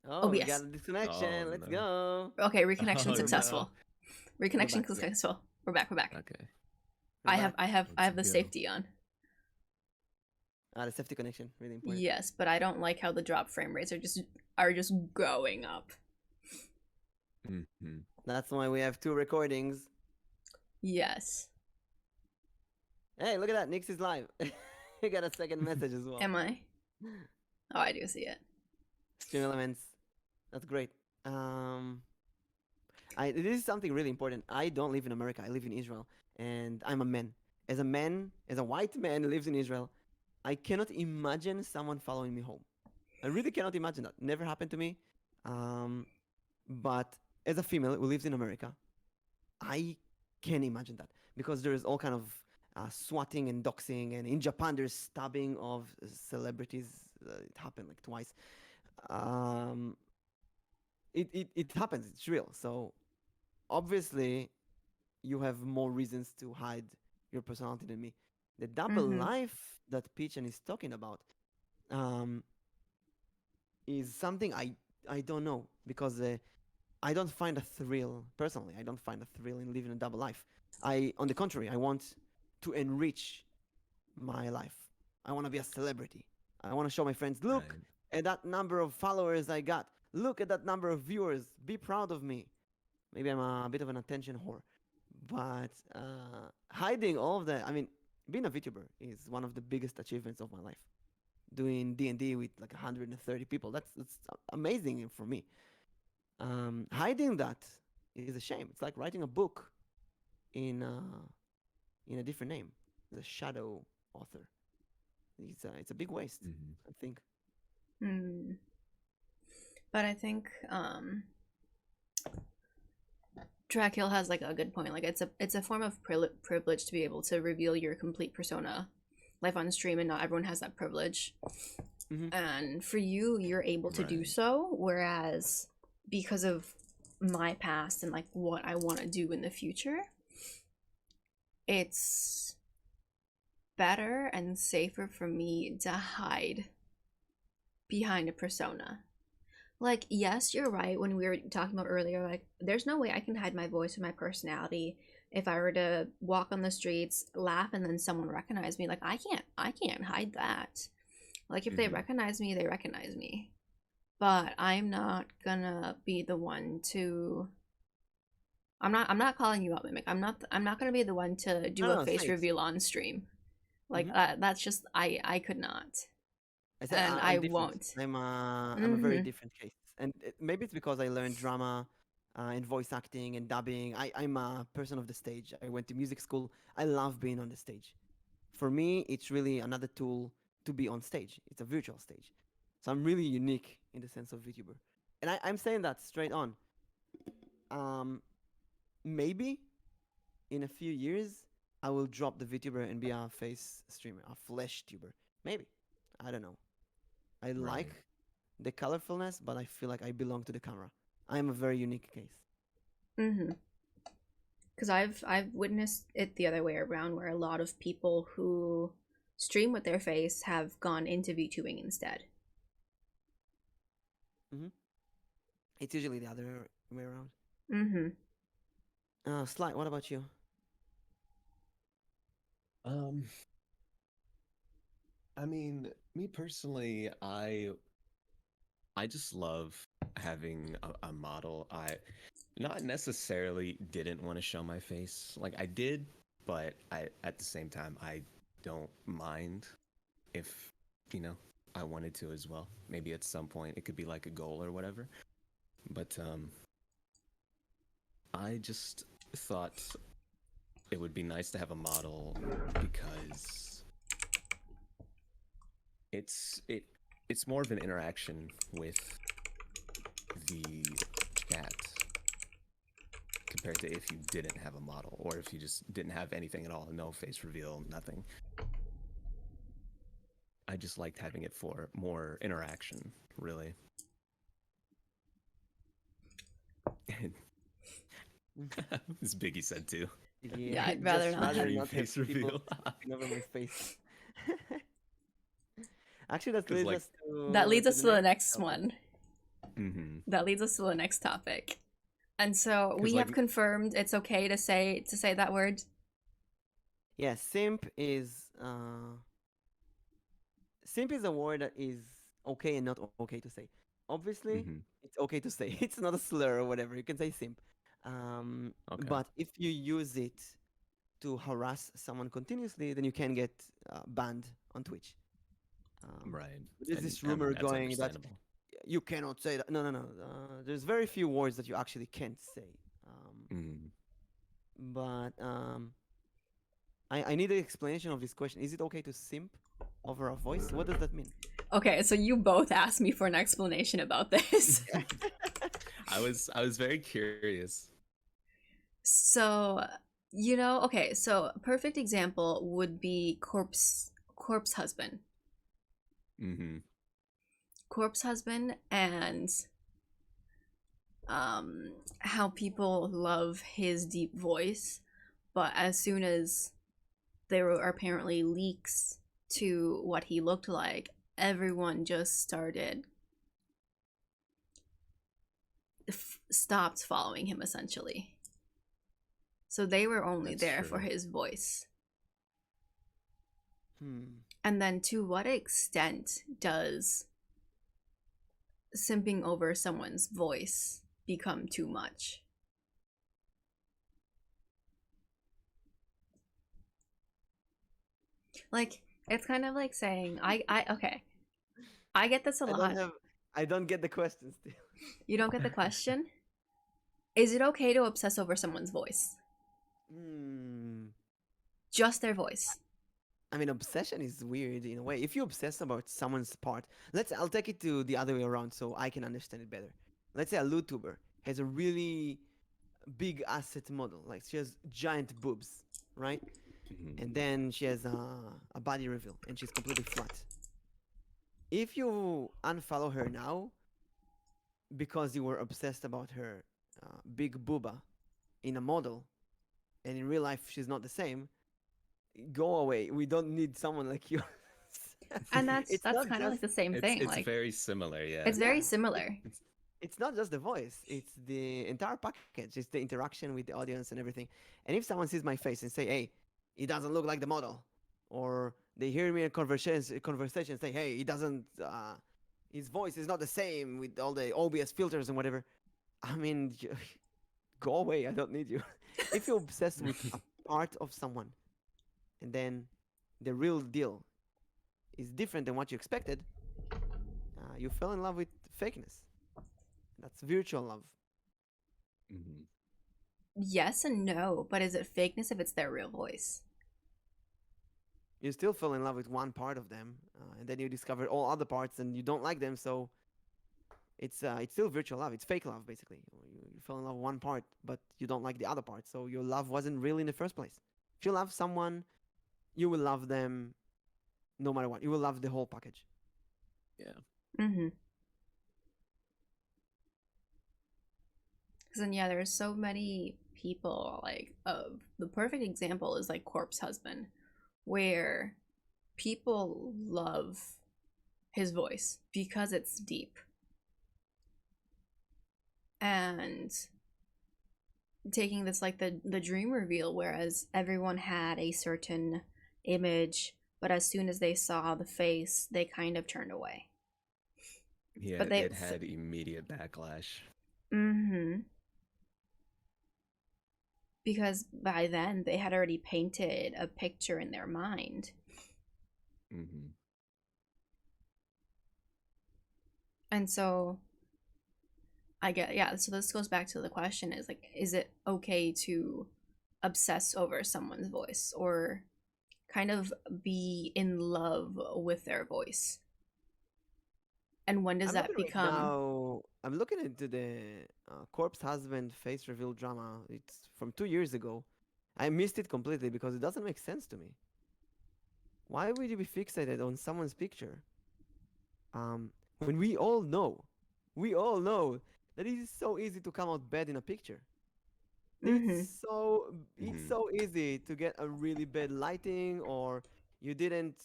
Oh, Oh, we yes. got a disconnection. Oh, Let's no. go. Okay, reconnection Oh, successful. no. Reconnection back, yeah. successful. We're back. We're back. Okay. We're I have back. the Let's go. safety on. The safety connection, really important. Yes, but I don't like how the drop frame rates are just going up. Mm-hmm. That's why we have 2 recordings. Yes. Hey, look at that. Nyx is live. You got a second message as well. Am I? Oh, I do see it. Stream elements. That's great. This is something really important. I don't live in America. I live in Israel, and I'm a man. As a white man who lives in Israel, I cannot imagine someone following me home. I really cannot imagine that. Never happened to me. But as a female who lives in America, I can imagine that because there is all kind of swatting and doxing, and in Japan there's stabbing of celebrities. It happened like twice. Um, it happens. It's real. So obviously, you have more reasons to hide your personality than me. The double life that Peachan is talking about um, is something I don't know because I don't find a thrill personally. I don't find a thrill in living a double life. On the contrary, I want to enrich my life. I want to be a celebrity. I want to show my friends, look Right. at that number of followers I got. Look at that number of viewers. Be proud of me. Maybe I'm a bit of an attention whore, but hiding all of that. I mean, being a VTuber is one of the biggest achievements of my life. Doing D&D with like 130 people, that's amazing for me. Hiding that is a shame. It's like writing a book in a different name, the shadow author. It's a big waste, Mm-hmm. I think. But I think Dracul has like a good point. Like it's a form of privilege to be able to reveal your complete persona live on stream, and not everyone has that privilege. And for you, you're able to do Right. so, whereas because of my past and like what I want to do in the future, it's better and safer for me to hide behind a persona. Like, yes, you're right when we were talking about earlier, like there's no way I can hide my voice or my personality. If I were to walk on the streets, laugh, and then someone recognize me, like I can't hide that. Like if they recognize me, they recognize me. But I'm not gonna be the one to I'm not calling you out, Mimic. I'm not gonna be the one to do a face Say it. reveal on stream. Like that's just I could not. I said, And I'm I different. won't. I'm a very different case, and maybe it's because I learned drama, and voice acting and dubbing. I'm a person of the stage. I went to music school. I love being on the stage. For me, it's really another tool to be on stage. It's a virtual stage, so I'm really unique in the sense of VTuber, and I'm saying that straight on. Maybe in a few years I will drop the VTuber and be a face streamer, a flesh tuber. Maybe, I don't know. I like the colorfulness, but I feel like I belong to the camera. I am a very unique case. Because I've witnessed it the other way around, where a lot of people who stream with their face have gone into VTubing instead. It's usually the other way around. Mm-hmm. Slight, what about you? I mean, me personally, I just love having a model. I not necessarily didn't want to show my face. Like I did, but I at the same time I don't mind if, I wanted to as well. Maybe at some point it could be like a goal or whatever. But I just thought it would be nice to have a model because it's more of an interaction with the chat compared to if you didn't have a model or if you just didn't have anything at all, no face reveal, nothing. I just liked having it for more interaction, really. As Biggie said too. Yeah, I'd rather just not have not face have people reveal. looking over my face. Actually, that 'Cause, leads like- us to That leads us to the next next topic. one. Mm-hmm. That leads us to the next topic. And so Because we have like, confirmed it's okay to say that word. Yeah, simp is a word that is okay and not okay to say. Obviously, mm-hmm. it's okay to say. It's not a slur or whatever. You can say simp. Okay, But if you use it to harass someone continuously, then you can get banned on Twitch. right, There's and this I mean rumor that's going that understandable. you cannot say that. No, no, no. There's very few words that you actually can't say. Mm. But I need an explanation of this question. Is it okay to simp over a voice? What does that mean? Okay, so you both asked me for an explanation about this. I was very curious. So, okay, so a perfect example would be corpse husband. Mm-hmm. Corpse husband and how people love his deep voice, but as soon as there were apparently leaks to what he looked like, everyone just stopped following him essentially. So they were only That's there for true. his voice. Hmm. And then to what extent does simping over someone's voice become too much? Like, it's kind of like saying, okay, I get this a I don't lot. have. I don't get the question still. You don't get the question? Is it okay to obsess over someone's voice? Hmm. Just their voice. I mean, obsession is weird in a way. If you obsess about someone's part, I'll take it to the other way around so I can understand it better. Let's say a YouTuber has a really big asset model, like she has giant boobs, right? Mm-hmm. And then she has a body reveal, and she's completely flat. If you unfollow her now because you were obsessed about her big booba in a model, and in real life she's not the same, go away. We don't need someone like you. And that's it's that's not kind of just like the same It's thing. it's Like, very similar, yeah. it's very yeah. similar. It's It's not just the voice. It's the entire package. It's the interaction with the audience and everything. And if someone sees my face and say, "Hey, he doesn't look like the model," or they hear me in conversation say, "Hey, he doesn't. His voice is not the same with all the OBS filters and whatever." I mean, go away. I don't need you. If you're obsessed with a part of someone, and then the real deal is different than what you expected, you fell in love with fakeness. That's virtual love. mm-hmm. Yes and no, but is it fakeness if it's their real voice? You still fell in love with one part of them, and then you discover all other parts, and you don't like them. So it's still virtual love. It's fake love, basically. You fell in love with one part, but you don't like the other part. So your love wasn't real in the first place. If you love someone, you will love them no matter what. You will love the whole package. Yeah. Mm-hmm. Because then, yeah, there's so many people, like, of the perfect example is like Corpse Husband, where people love his voice because it's deep. And taking this like the dream reveal, whereas everyone had a certain image, but as soon as they saw the face, they kind of turned away. Yeah, But they it had immediate backlash. mm-hmm. Because by then they had already painted a picture in their mind. Mm-hmm. And so I get, yeah, so this goes back to the question is like, is it okay to obsess over someone's voice or kind of be in love with their voice? And when does I'm that looking right become? now. I'm looking into the corpse husband face reveal drama. It's from 2 years ago. I missed it completely because it doesn't make sense to me. Why would you be fixated on someone's picture? When we all know that it is so easy to come out bad in a picture. Mm-hmm. It's Mm-hmm. so easy to get a really bad lighting, or you didn't,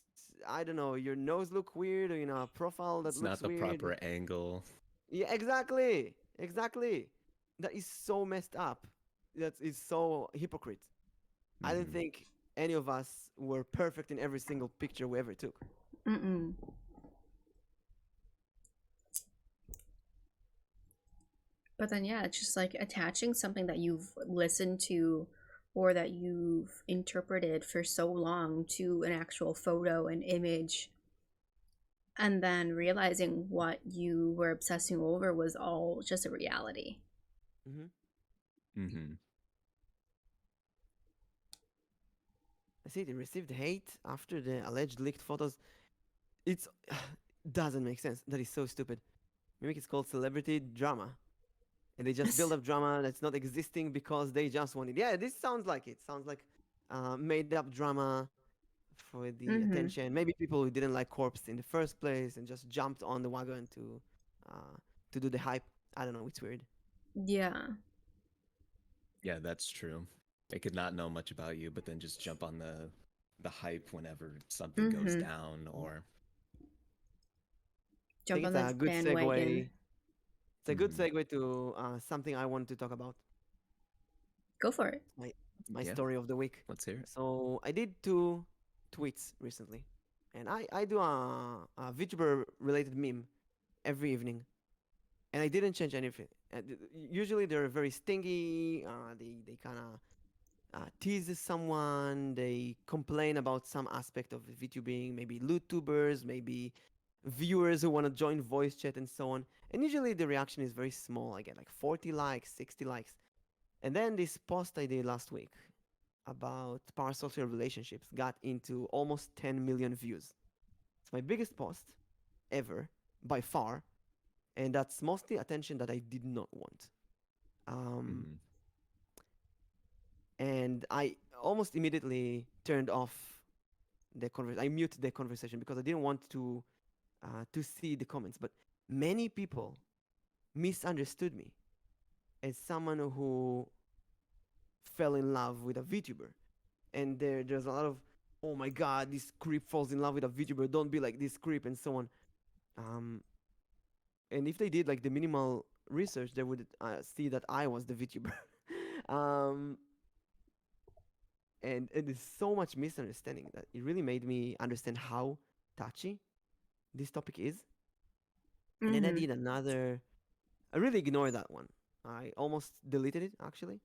I don't know, your nose look weird, or a profile that It's not looks the weird. proper angle. Yeah, exactly. Exactly. That is so messed up. That is so hypocrite. I don't Mm-hmm. think any of us were perfect in every single picture we ever took. Mm-mm. But then, yeah, it's just like attaching something that you've listened to or that you've interpreted for so long to an actual photo and image, and then realizing what you were obsessing over was all just a reality. Hmm. Mm-hmm. I see they received hate after the alleged leaked photos. It's doesn't make sense. That is so stupid. Maybe it's called celebrity drama, and they just build up drama that's not existing because they just wanted. Yeah, this sounds like it. Sounds like made up drama for the Mm-hmm. attention. Maybe people who didn't like Corpse in the first place and just jumped on the wagon uh, to do the hype. I don't know. It's weird. Yeah. Yeah, that's true. They could not know much about you, but then just jump on the hype whenever something goes Mm-hmm. down or I think Jump on it's the a good bandwagon. segue. It's a good Mhm. segue to something I wanted to talk about. Go for it. It's my Yeah, story of the week. let's hear it. So I did two tweets recently, and I do a VTuber related meme every evening, and I didn't change anything. Usually they're very stingy. They kind of tease someone. They complain about some aspect of VTubing, maybe loot tubers, maybe viewers who want to join voice chat and so on. And usually the reaction is very small. I get like 40 likes, 60 likes. And then this post I did last week about parasocial relationships got into almost 10 million views. It's my biggest post ever by far, and that's mostly attention that I did not want. Um, Mm-hmm. and I almost immediately turned off the conversation. I muted the conversation because I didn't want to see the comments. But many people misunderstood me as someone who fell in love with a VTuber, and there's a lot of, oh my god, this creep falls in love with a VTuber. Don't be like this creep and so on. Um, and if they did like the minimal research, they would see that I was the VTuber. um, and it is so much misunderstanding that it really made me understand how touchy this topic is. And then I Mm-hmm. did another. I really ignored that one. I almost deleted it actually.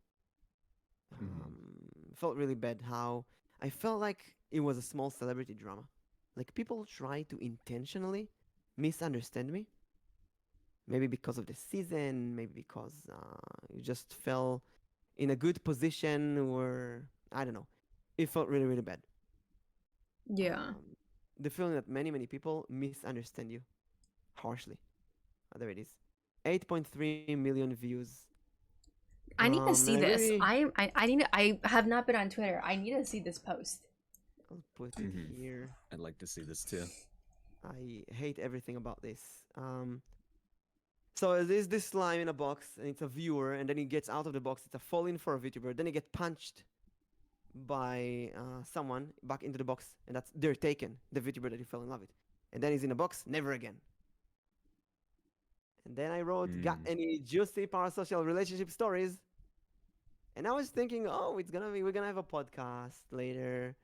Mm-hmm. Felt really bad how I felt like it was a small celebrity drama. Like people try to intentionally misunderstand me. Maybe because of the season, maybe because you just fell in a good position, or I don't know. It felt really, really bad. Yeah. The feeling that many people misunderstand you harshly. There it is. 8.3 million views. I need to And see I this. really, I need to, I have not been on Twitter. I need to see this post. I'll put it Mm-hmm. here. I'd like to see this too. I hate everything about this. So there's this slime in a box, and it's a viewer, and then he gets out of the box. It's a fall in for a VTuber. Then he gets punched by someone back into the box, and that's they're taken the VTuber that he fell in love with. And then he's in a box, never again. And then I wrote, got Mm. any juicy parasocial relationship stories? And I was thinking, oh, we're gonna have a podcast later.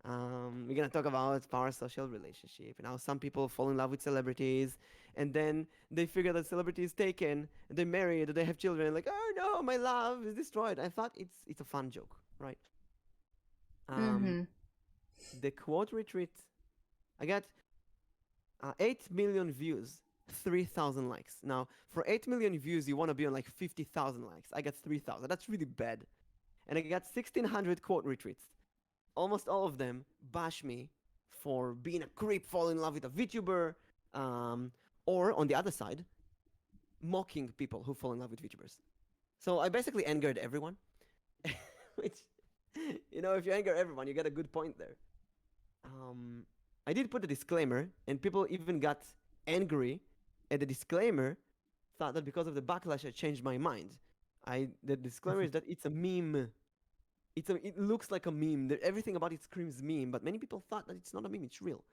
We're gonna talk about parasocial relationship and how some people fall in love with celebrities, and then they figure that celebrity is taken, and they marry, and they have children. Like, oh no, my love is destroyed. I thought it's a fun joke, right? Um, Mm-hmm. the quote retreat. I got 8 million views, 3,000 likes. Now, for 8 million views, you want to be on like 50,000 likes. I got 3,000. That's really bad. And I got 1,600 quote retweets. Almost all of them bash me for being a creep, fall in love with a VTuber, um, or on the other side, mocking people who fall in love with VTubers. So I basically angered everyone, which, if you anger everyone, you get a good point there. Um, I did put a disclaimer, and people even got angry at the disclaimer, thought that because of the backlash, I changed my mind. The disclaimer is that it's a meme. It looks like a meme. Everything about it screams meme, but many people thought that it's not a meme. It's real.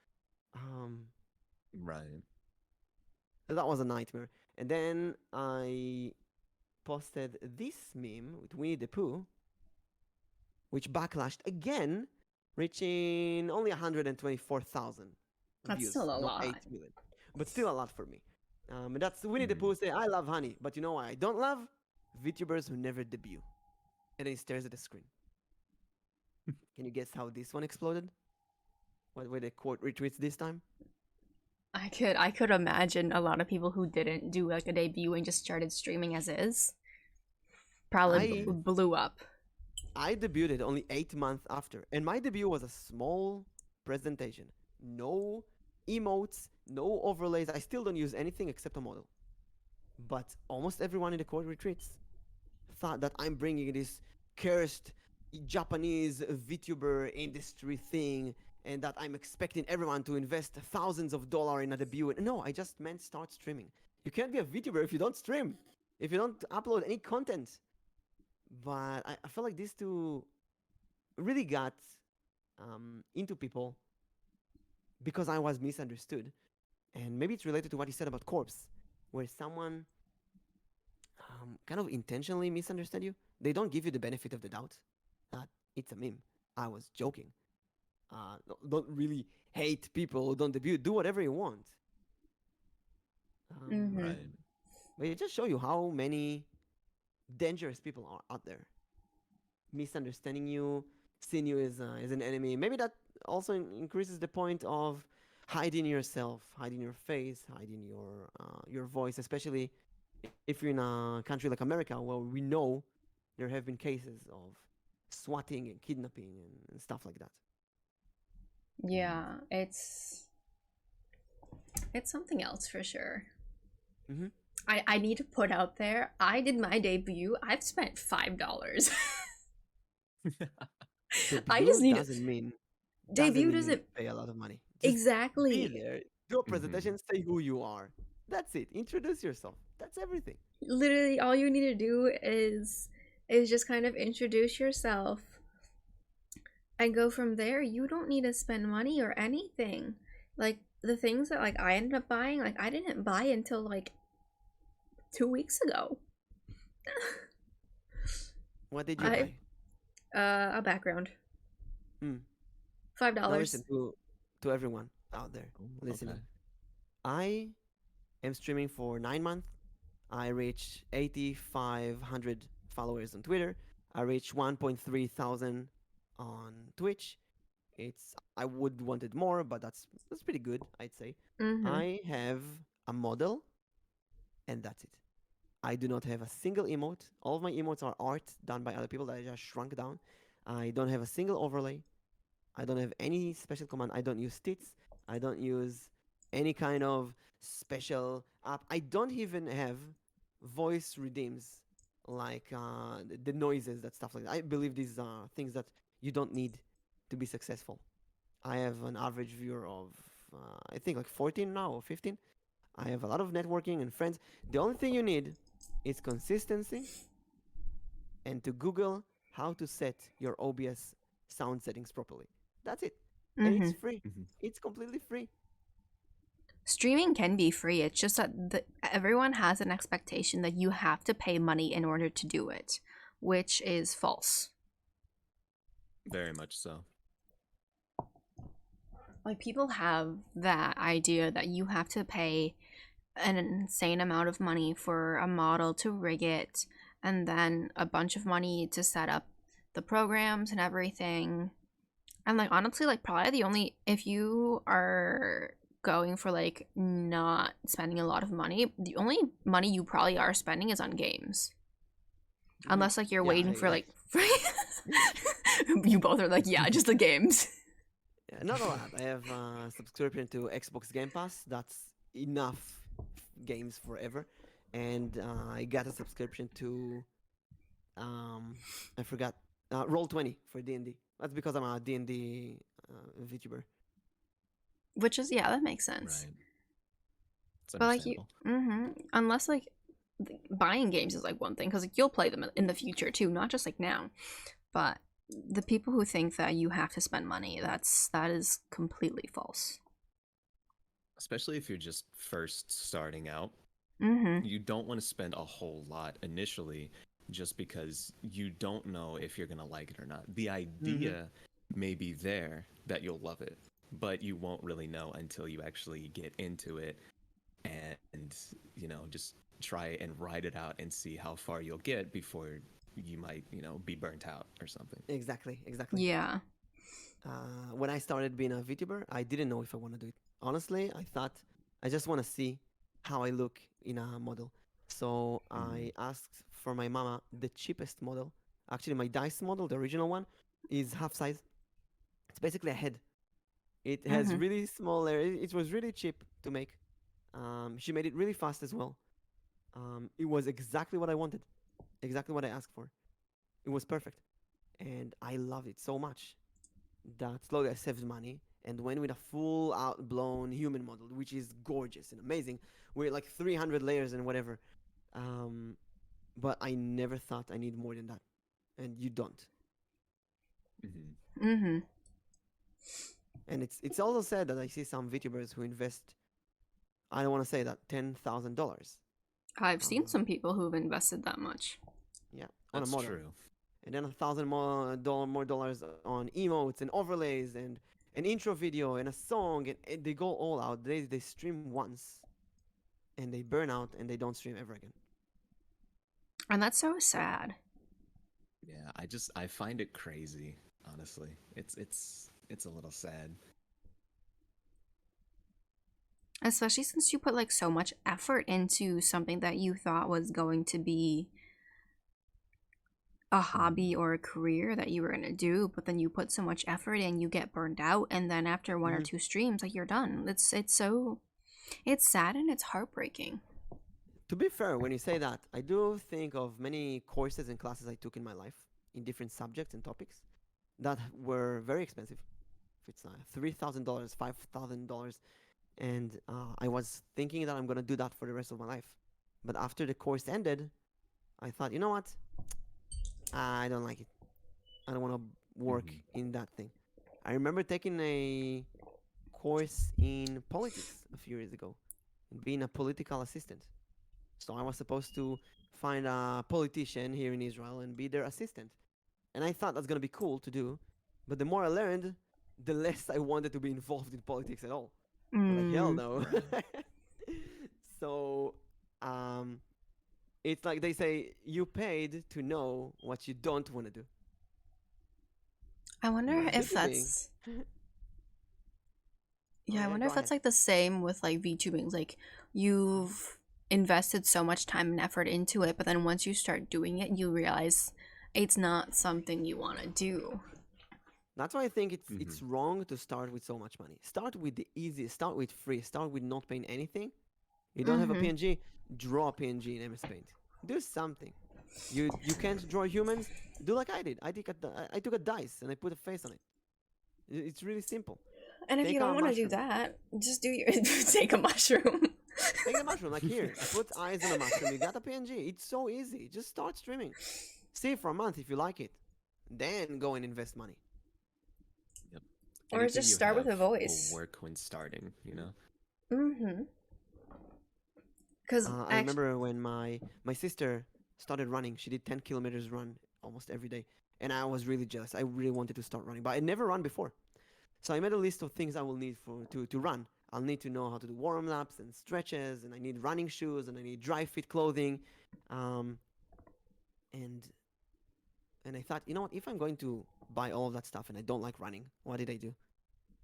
Um, Right. that was a nightmare. And then I posted this meme with Winnie the Pooh, which backlashed again, reaching only 124,000 That's views, still a not lot. 8 million, but still a lot for me. And that's Winnie the Mhm. Pooh say, I love honey, but you know why I don't love? VTubers who never debut. And then he stares at the screen. Can you guess how this one exploded? What were the quote retweets this time? I could imagine a lot of people who didn't do like a debut and just started streaming as is probably I blew up. I debuted only 8 months after, and my debut was a small presentation. No emotes, no overlays. I still don't use anything except a model. But almost everyone in the court retreats thought that I'm bringing this cursed Japanese VTuber industry thing and that I'm expecting everyone to invest thousands of dollars in a debut. No, I just meant start streaming. You can't be a VTuber if you don't stream, if you don't upload any content. But I feel like these two really got into people because I was misunderstood. And maybe it's related to what you said about corpse, where someone kind of intentionally misunderstood you. They don't give you the benefit of the doubt that it's a meme. I was joking. Don't really hate people who don't debut. Do whatever you want. Mhm. Right. But it just show you how many dangerous people are out there, misunderstanding you, seeing you as an enemy. Maybe that also increases the point of hiding yourself, hiding your face, hiding your voice, especially if you're in a country like America where we know there have been cases of swatting and kidnapping and stuff like that. Yeah, it's something else for sure. Mm-hmm. I need to put out there. I did my debut. I've spent $5. I just Debut need doesn't mean debut you need doesn't to pay a lot of money. Just be exactly. there, do a Mhm. presentation, say who you are. That's it. Introduce yourself. That's everything. Literally, all you need to do is just kind of introduce yourself and go from there. You don't need to spend money or anything. Like the things that like I ended up buying, like I didn't buy until like 2 weeks ago. What did you I buy? a background. Mm. $5. Now listen to everyone out there Oh, listening. okay. I am streaming for 9 months. I reached 8,500 followers on Twitter. I reached 1.3 thousand on Twitch. I would wanted more, but that's pretty good, I'd say. Mm-hmm. I have a model, and that's it. I do not have a single emote. All of my emotes are art done by other people that I just shrunk down. I don't have a single overlay. I don't have any special command. I don't use tits. I don't use any kind of special app. I don't even have voice redeems like the noises, that stuff like that. I believe these are things that you don't need to be successful. I have an average viewer of I think like 14 now or 15. I have a lot of networking and friends. The only thing you need is consistency and to Google how to set your OBS sound settings properly. That's it. And Mm-hmm. it's free. Mhm. It's completely free. Streaming can be free. It's just that everyone has an expectation that you have to pay money in order to do it, which is false. Very much so. Like people have that idea that you have to pay an insane amount of money for a model to rig it and then a bunch of money to set up the programs and everything. And like honestly, like probably the only, if you are going for like not spending a lot of money, the only money you probably are spending is on games. Unless like you're Yeah, waiting for like you both are like, yeah, just the games. Yeah, not a lot. I have a subscription to Xbox Game Pass. That's enough games forever. And I got a subscription to I forgot Roll20 for D&D. That's because I'm a D&D VTuber. Which is, yeah, that makes sense. Right. It's But like you, understandable. unless like buying games is like one thing because like you'll play them in the future too, not just like now. But the people who think that you have to spend money, that is completely false. Especially if you're just first starting out. Mm-hmm. You don't want to spend a whole lot initially just because you don't know if you're going to like it or not. The Mm-hmm. idea may be there that you'll love it, but you won't really know until you actually get into it and, just try and ride it out and see how far you'll get before you might, be burnt out or something. Exactly, exactly. Yeah. When I started being a VTuber, I didn't know if I want to do it. Honestly, I thought I just want to see how I look in a model. So Mm-hmm. I asked for my mama the cheapest model. Actually, my dice model, the original one, is half size. It's basically a head. It has Mm-hmm. really small layers. It was really cheap to make. She made it really fast as well. It was exactly what I wanted, exactly what I asked for. It was perfect, and I loved it so much that slowly I saved money and went with a full out blown human model, which is gorgeous and amazing, with like 300 layers and whatever. Um, but I never thought I need more than that, and you don't. Mm-hmm. Mm-hmm. And it's also said that I see some VTubers who invest. I don't want to say that $10,000. I've seen Uh, some people who've invested that much. yeah, on a That's model, true. and then $1,000 more dollars on emotes and overlays and an intro video and a song, and they go all out. They stream once and they burn out and they don't stream ever again. And that's so sad. Yeah, I find it crazy, honestly. It's a little sad. Especially since you put like so much effort into something that you thought was going to be a hobby Mm-hmm. or a career that you were going to do, but then you put so much effort in, you get burned out, and then after one or Mm-hmm. two streams, like you're done. It's sad and it's heartbreaking. To be fair, when you say that, I do think of many courses and classes I took in my life in different subjects and topics that were very expensive. It's $3,000, $5,000, and I was thinking that I'm gonna do that for the rest of my life. But after the course ended, I thought, you know what? I don't like it. I don't want to work Mm-hmm. in that thing. I remember taking a course in politics a few years ago and being a political assistant. So I was supposed to find a politician here in Israel and be their assistant. And I thought that's gonna be cool to do. But the more I learned, the less I wanted to be involved in politics at all. I was like, hell Mm. no. So um, it's like they say, you paid to know what you don't want to do. I wonder With if VTubing, that's oh yeah, I yeah, wonder go if that's ahead. like the same with like VTubing. Like you've invested so much time and effort into it, but then once you start doing it, you realize it's not something you want to do. That's why I think it's Mm-hmm. it's wrong to start with so much money. Start with the easiest. Start with free. Start with not paying anything. You don't have a Mm-hmm. PNG, draw a PNG in MS Paint. Do something. You can't draw humans. Do like I did. I took a dice and I put a face on it. It's really simple. And if you Take a don't want to do mushroom. that, just do your take a mushroom. Take the mushroom. Like here, put eyes on a mushroom. You got a PNG. It's so easy. Just start streaming. See it for a month if you like it. Then go and invest money. Yep. Or Anything just you start with have a will voice. work when starting, you know? Mm-hmm. Because I remember when my sister started running. She did 10 kilometers run almost every day, and I was really jealous. I really wanted to start running, but I never run before. So I made a list of things I will need to run. I'll need to know how to do warm laps and stretches, and I need running shoes, and I need dry fit clothing, um, and and I thought, you know what? If I'm going to buy all of that stuff and I don't like running, what did I do?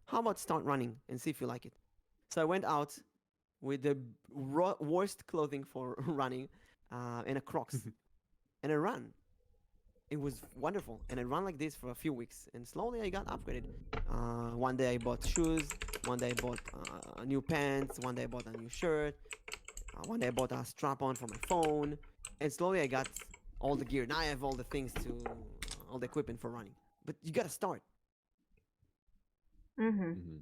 How about start running and see if you like it? So I went out with the worst clothing for running and a Crocs, and I ran. It was wonderful, and I ran like this for a few weeks, and slowly I got upgraded. One day I bought shoes, one day I bought new pants, one day I bought a new shirt, one day I bought a strap-on for my phone, and slowly I got all the gear. Now I have all the things all the equipment for running. But you gotta start. mm-hmm. Mm-hmm.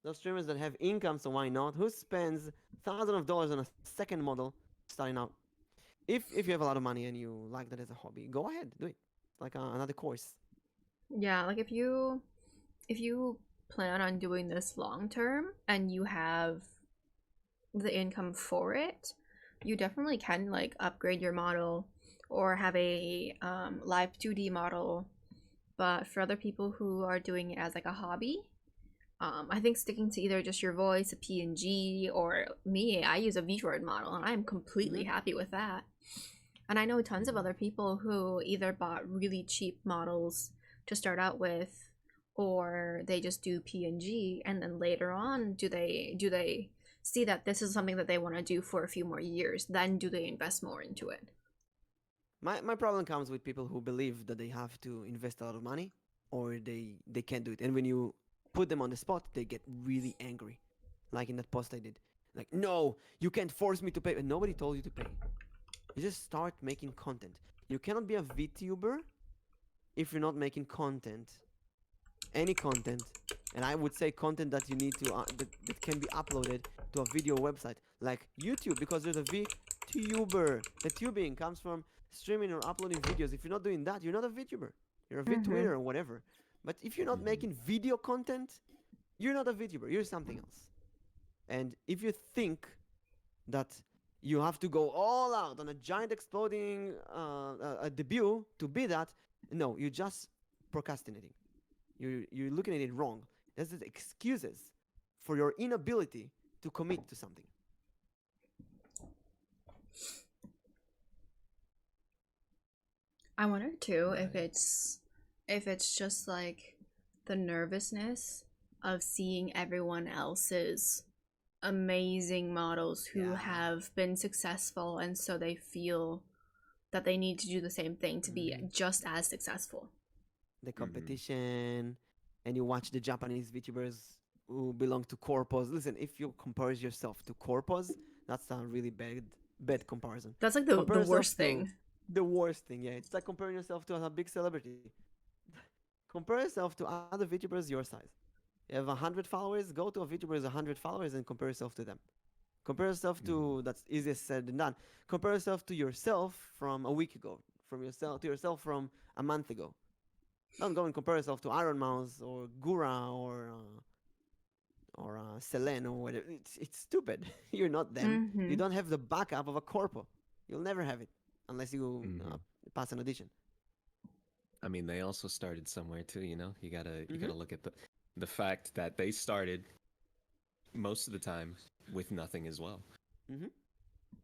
Those streamers that have income, so why not? Who spends thousands of dollars on a second model starting out? If you have a lot of money and you like that as a hobby, go ahead, do it. It's like another course. Yeah, like if you plan on doing this long term and you have the income for it, You definitely can like upgrade your model or have a live 2D model, but for other people who are doing it as like a hobby, I think sticking to either just your voice, a PNG, or me, I use a Vdroid model, and I'm completely Mhm. happy with that. And I know tons of Mhm. other people who either bought really cheap models to start out with, or they just do PNG, and then later on, do they see that this is something that they want to do for a few more years? Then do they invest more into it? My problem comes with people who believe that they have to invest a lot of money or they can't do it. And when you put them on the spot, they get really angry. Like in that post I did. Like, no, you can't force me to pay. And nobody told you to pay. You just start making content. You cannot be a VTuber if you're not making content. Any content. And I would say content that you need to that can be uploaded to a video website like YouTube, because there's a VTuber. The tubing comes from streaming or uploading videos. If you're not doing that, you're not a VTuber. You're a Mm-hmm. VTwitter or whatever. But if you're not Mhm. making video content, you're not a VTuber. You're something else. And if you think that you have to go all out on a giant exploding a debut to be that, no, you're just procrastinating. You're looking at it wrong. This is excuses for your inability to commit to something. I wonder too Right. if it's just like the nervousness of seeing everyone else's amazing models who Yeah. have been successful, and so they feel that they need to do the same thing to be Mhm. just as successful. The Mhm. competition, and you watch the Japanese VTubers who belong to corpos. Listen, if you compare yourself to corpos, that's a really bad comparison. That's like Compare the yourself worst to thing. the worst thing. Yeah, it's like comparing yourself to a big celebrity. Compare yourself to other VTubers your size. You have 100 followers. Go to a VTuber with 100 followers and compare yourself to them. Compare yourself Mhm. to, that's easier said than done. Compare yourself to yourself from a week ago, from yourself to yourself from a month ago. Don't go and compare yourself to Iron Mouse or Gura or Selene or whatever. It's stupid. You're not them. You Mm-hmm. don't have the backup of a corpo. You'll never have it unless you Mhm. pass an audition. I mean, they also started somewhere too, you know? You Mm-hmm. gotta look at the fact that they started most of the time with nothing as well. Mm-hmm.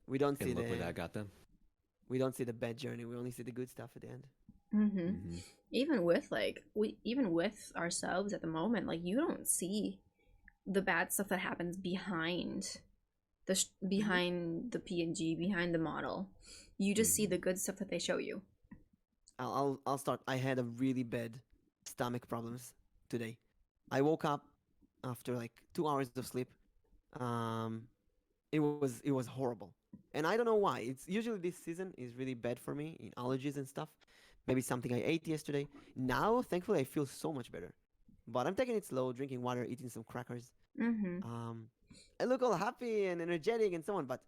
We don't see And look where the that got them. we don't see the bad journey. We only see the good stuff at the end. Mm-hmm. Mhm. Even with like we even with ourselves at the moment, like you don't see the bad stuff that happens behind Mm-hmm. behind the PNG, behind the model. You just see the Mhm. good stuff that they show you. I'll start. I had a really bad stomach problems today. I woke up after like 2 hours of sleep. Um, it was horrible, and I don't know why. It's usually this season is really bad for me in allergies and stuff. Maybe something I ate yesterday. Now, thankfully, I feel so much better. But I'm taking it slow, drinking water, eating some crackers. Mm-hmm. Um, I look all happy and energetic and so on, but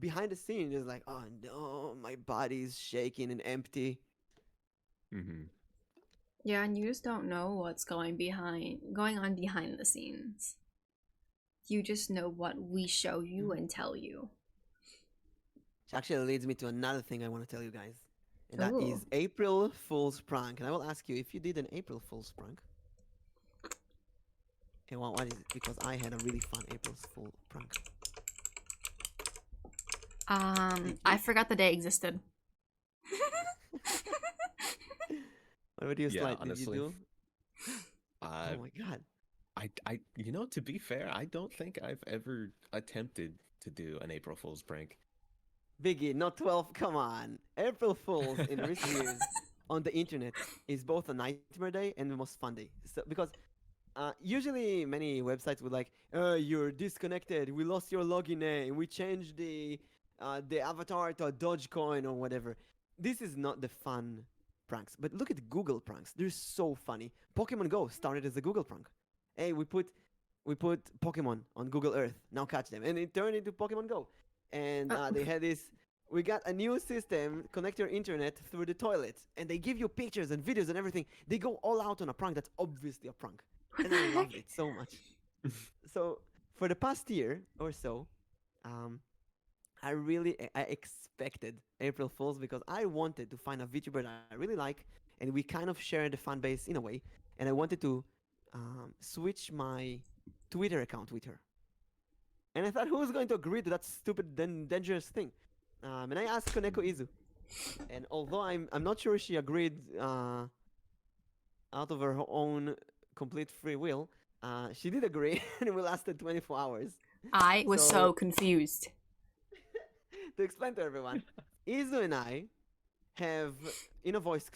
behind the scenes, it's like, oh no, my body's shaking and empty. Mhm. Yeah, and you just don't know what's going on behind the scenes. You just know what we show you Mhm. and tell you. Which actually leads me to another thing I want to tell you guys, and that Oh. is April Fool's prank. And I will ask you if you did an April Fool's prank, and what is it? Because I had a really fun April Fool prank. Did I you? forgot the day existed. What about you, Yeah, Slight? Did you honestly, do? I, Oh my god, you know, to be fair, I don't think I've ever attempted to do an April Fool's prank. Biggie, not 12. Come on. April Fools in recent years on the internet is both a nightmare day and the most fun day. So because usually many websites would like, you're disconnected. We lost your login name. We changed the avatar to a Dogecoin or whatever. This is not the fun pranks. But look at Google pranks. They're so funny. Pokemon Go started as a Google prank. Hey, we put Pokemon on Google Earth. Now catch them, and it turned into Pokemon Go. And Uh, they had this. We got a new system. Connect your internet through the toilet, and they give you pictures and videos and everything. They go all out on a prank that's obviously a prank, what and the I heck? loved it so much. So for the past year or so, um, I expected April Fools because I wanted to find a VTuber that I really like, and we kind of share the fan base in a way. And I wanted to switch my Twitter account with her. And I thought, who's going to agree to that stupid, dangerous thing? And I asked Koneko Izu, and although I'm not sure she agreed out of her own complete free will, she did agree, and we lasted 24 hours. I was So- so confused. To explain to everyone, Izu and I have in a voice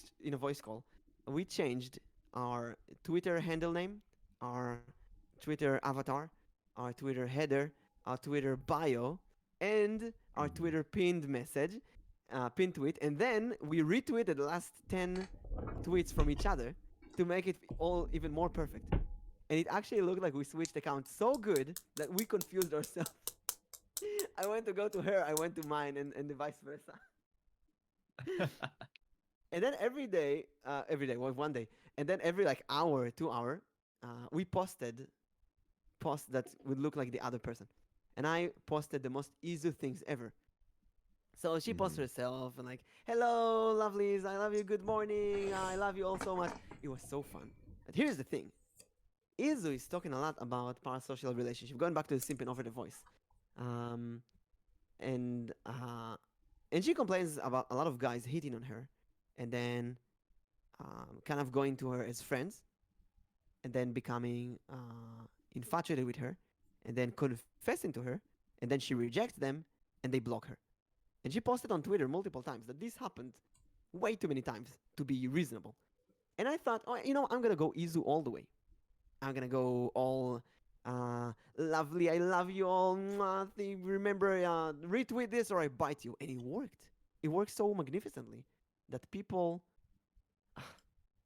call, we changed our Twitter handle name, our Twitter avatar, our Twitter header, our Twitter bio, and our Twitter pinned message, pinned tweet, and then we retweeted the last 10 tweets from each other to make it all even more perfect. And it actually looked like we switched accounts so good that we confused ourselves. I went to go to her, I went to mine, and vice versa. And then every day, well, one day, and then every like hour, 2 hour, we posted posts that would look like the other person. And I posted the most easy things ever. So she posted herself and like, hello, lovelies, I love you, good morning, I love you all so much. It was so fun. But here's the thing. Izu is talking a lot about parasocial relationship, going back to the simping over the voice. Um, and she complains about a lot of guys hitting on her and then kind of going to her as friends and then becoming infatuated with her and then confessing to her and then she rejects them and they block her. And she posted on Twitter multiple times that this happened way too many times to be reasonable. And I thought, oh, I'm going to go Izu all the way. I'm going to go all lovely, I love you all. Remember, retweet this or I bite you. And it worked. It worked so magnificently that people.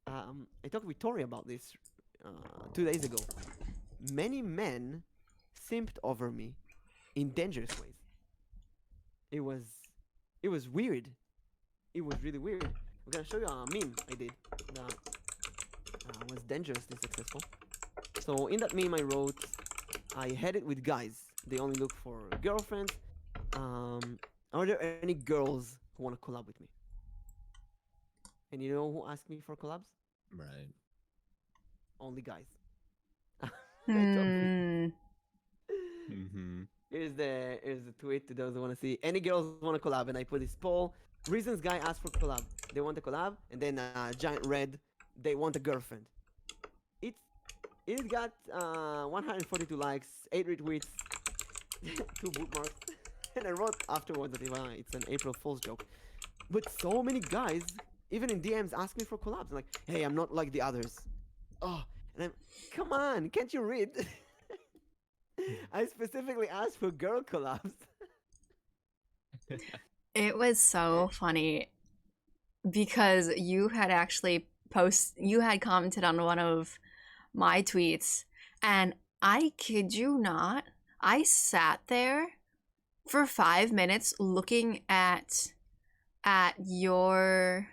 I talked with Tori about this 2 days ago. Many men simped over me in dangerous ways. It was weird. It was really weird. We're gonna show you a meme I did that was dangerously successful. So in that meme I wrote, I had it with guys. They only look for girlfriends. Are there any girls who want to collab with me? And you know who asked me for collabs? Right. Only guys. Hmm. Here's the tweet to those who want to see. Any girls want to collab? And I put this poll. Reasons guy asked for collab. They want a collab. And then giant red. They want a girlfriend. It got 142 likes, 8 retweets, 2 bookmarks. And I wrote afterwards that it's an April Fool's joke. But so many guys, even in DMs, ask me for collabs. I'm like, hey, I'm not like the others. Oh, and I'm, come on, can't you read? I specifically asked for girl collabs. It was so funny because you had actually commented on one of my tweets, and I kid you not, I sat there for 5 minutes looking at your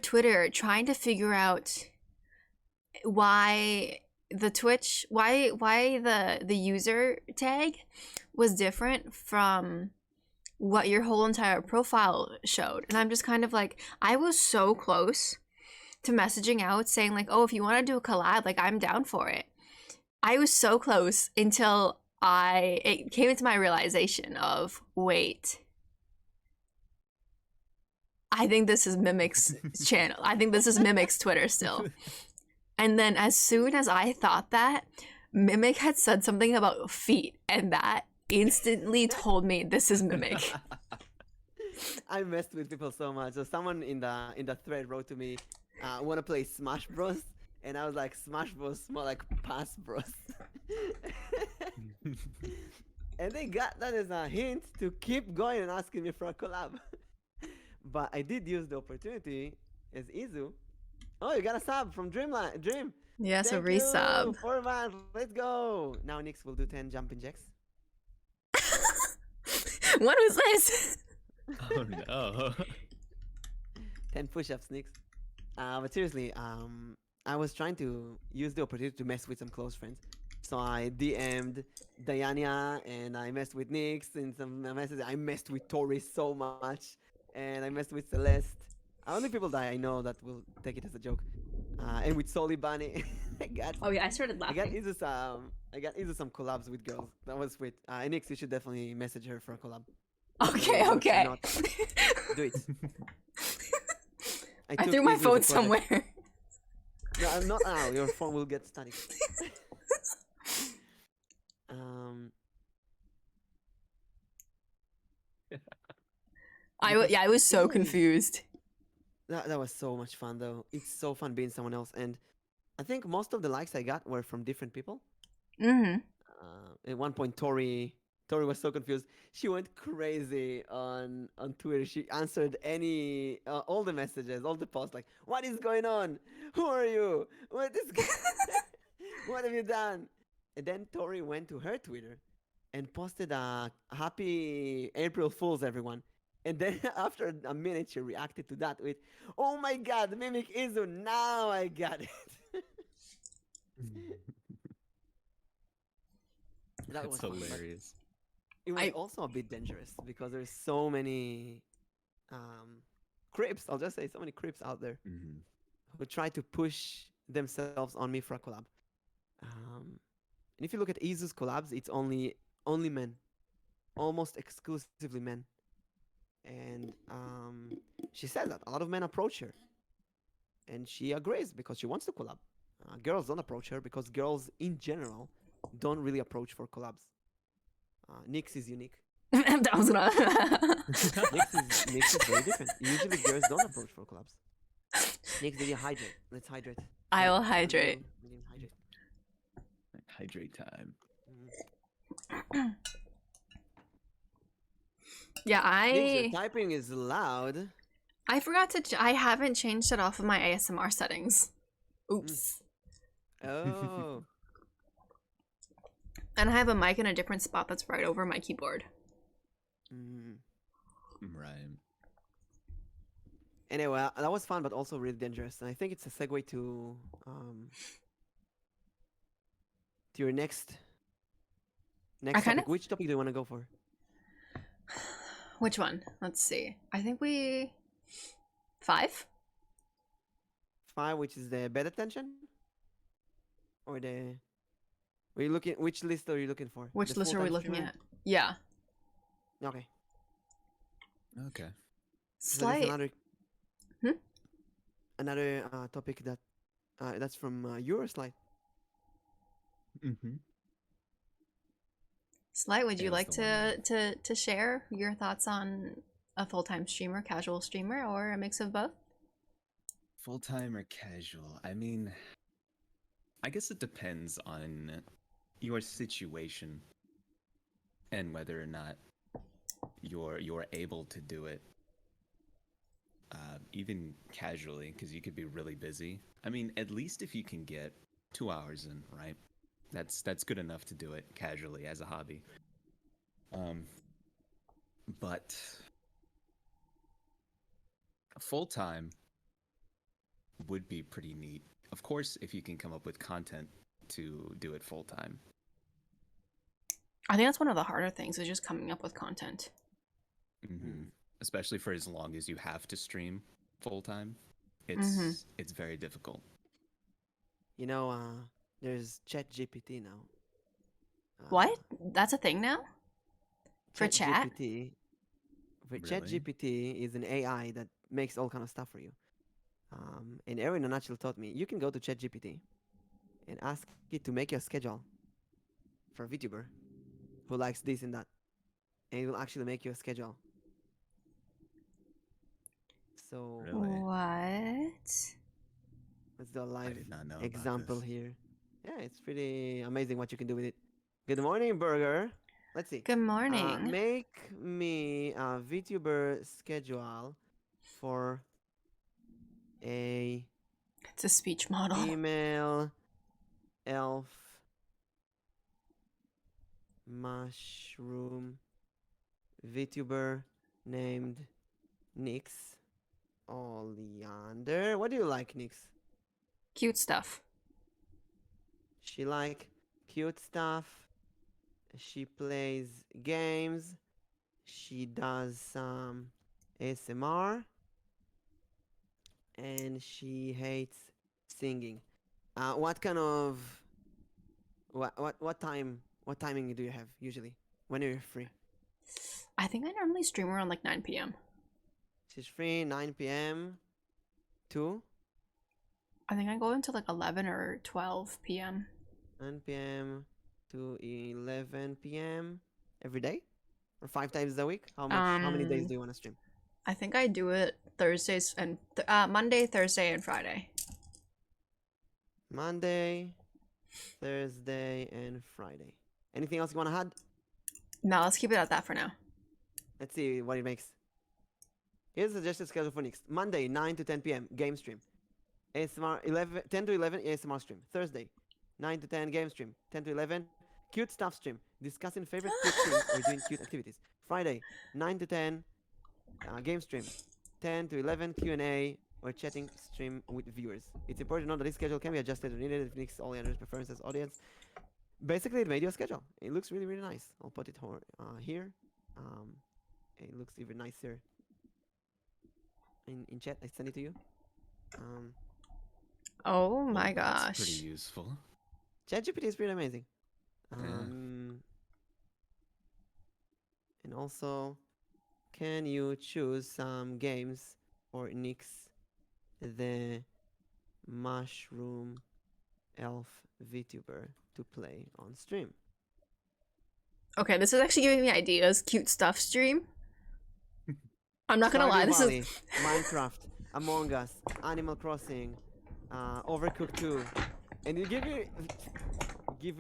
Twitter, trying to figure out why the user tag was different from what your whole entire profile showed. And I'm just kind of like, I was so close to messaging out saying like, oh, if you want to do a collab, like I'm down for it. I was so close until it came into my realization of, wait, I think this is Mimic's channel. I think this is Mimic's Twitter still. And then as soon as I thought that, Mimic had said something about feet, and that instantly told me this is Mimic. I messed with people so much. So someone in the thread wrote to me, want to play Smash Bros? And I was like, Smash Bros, more like Pass Bros. And they got that as a hint to keep going and asking me for a collab. But I did use the opportunity as Izu. Oh, you got a sub from Dream. Yes, a Thank resub. you, 4 months. Let's go. Now Nyx will do 10 jumping jacks. What was this? Oh no. 10 push-ups, Nyx. But seriously, I was trying to use the opportunity to mess with some close friends. So I DM'd Diania and I messed with Nyx in some messages. I messed with Tori so much, and I messed with Celeste. Only people that I know that will take it as a joke. And with Soli Bunny, I got Oh yeah, I started I got laughing. Izu some collabs with girls. That was sweet. Nyx, you should definitely message her for a collab. Okay, If okay. not, do it. I took threw my Izu as a phone project. somewhere. No, I'm not now. Your phone will get static. um, I was so Izu is- confused. that was so much fun though. It's so fun being someone else, and I think most of the likes I got were from different people. Mm-hmm. At one point, Tori was so confused. She went crazy on Twitter. She answered all the messages, all the posts, like, "What is going on? Who are you? What is? What have you done?" And then Tori went to her Twitter and posted a happy April Fools, everyone. And then after a minute, she reacted to that with, "Oh my God, Mimic Izu! Now I got it." That was That's fun, but hilarious. it was I also a bit dangerous because there's so many creeps. I'll just say so many creeps out there Mm-hmm. who try to push themselves on me for a collab. And if you look at Izu's collabs, it's only men, almost exclusively men. And she said that a lot of men approach her, and she agrees because she wants to collab. Girls don't approach her because girls in general don't really approach for collabs. Nyx is unique. that was not. Nyx is very different. Usually girls don't approach for collabs. Nyx, did you hydrate? Let's hydrate. I will hydrate. We didn't hydrate. Hydrate time. Yeah, Nyx, your typing is loud. I forgot to. I haven't changed it off of my ASMR settings. Oops. Oh. And I have a mic in a different spot that's right over my keyboard. Mm. Right. Anyway, that was fun, but also really dangerous. And I think it's a segue to your next kinda- topic. Which topic do you want to go for? Which one? Let's see. I think we 5. 5, which is the bed attention, or the. Are you looking? Which list are you looking for? Which The list are we full-time looking streamer? at? Yeah. Okay. Okay. So there's Slight. another topic that's from your slide. Mm-hmm. Slight, would you Yeah, like it's the one to share your thoughts on a full-time streamer, casual streamer, or a mix of both? Full time or casual? I mean, I guess it depends on your situation and whether or not you're able to do it, even casually, because you could be really busy. I mean, at least if you can get 2 hours in, right? That's good enough to do it casually as a hobby. But full time would be pretty neat. Of course, if you can come up with content to do it full time. I think that's one of the harder things is just coming up with content. Mm-hmm. Especially for as long as you have to stream full time, it's very difficult. You know, there's ChatGPT now. What? That's a thing now? For chat? ChatGPT. Really? ChatGPT is an AI that makes all kind of stuff for you. And Erin Anachil taught me you can go to ChatGPT and ask it to make you a schedule for a VTuber who likes this and that, and it will actually make you a schedule. So Really? What? let's do a I live did not know about example this. here. Yeah, it's pretty amazing what you can do with it. Good morning, Burger. Let's see. Good morning. Make me a VTuber schedule for a It's a speech model. female elf mushroom VTuber named Nyx Oleander. What do you like, Nyx? Cute stuff. She like cute stuff. She plays games. She does some ASMR, and she hates singing. What kind of what timing do you have usually when you're free? I think I normally stream around like 9 p.m. She's free 9 p.m. to I think I go until like 11 or 12 p.m. 9 p.m. to 11 p.m. every day, or 5 times a week. How many days do you want to stream? I think I do it Thursdays and Monday, Thursday, and Friday. Monday, Thursday, and Friday. Anything else you want to add? No, let's keep it at that for now. Let's see what it makes. Here's the suggested schedule for next Monday, 9 to 10 p.m. game stream. ASMR 10 to 11 ASMR stream. Thursday, 9 to 10 game stream. 10 to 11 cute stuff stream. Discussing favorite cute things or doing cute activities. Friday, 9 to 10 game stream. 10 to 11 Q&A or chatting stream with viewers. It's important to note that this schedule can be adjusted or needed if Nyx Oleander's preferences audience. Basically, it made you a schedule. It looks really, really nice. I'll put it here. It looks even nicer in chat. I send it to you. Oh my That's gosh. pretty useful. ChatGPT is pretty amazing. Yeah. And also, can you choose some games or Nyx the Mushroom Elf VTuber to play on stream? Okay, this is actually giving me ideas. Cute stuff stream. I'm not gonna lie, Stardew this Valley, is Minecraft, Among Us, Animal Crossing, Overcooked 2, and you give you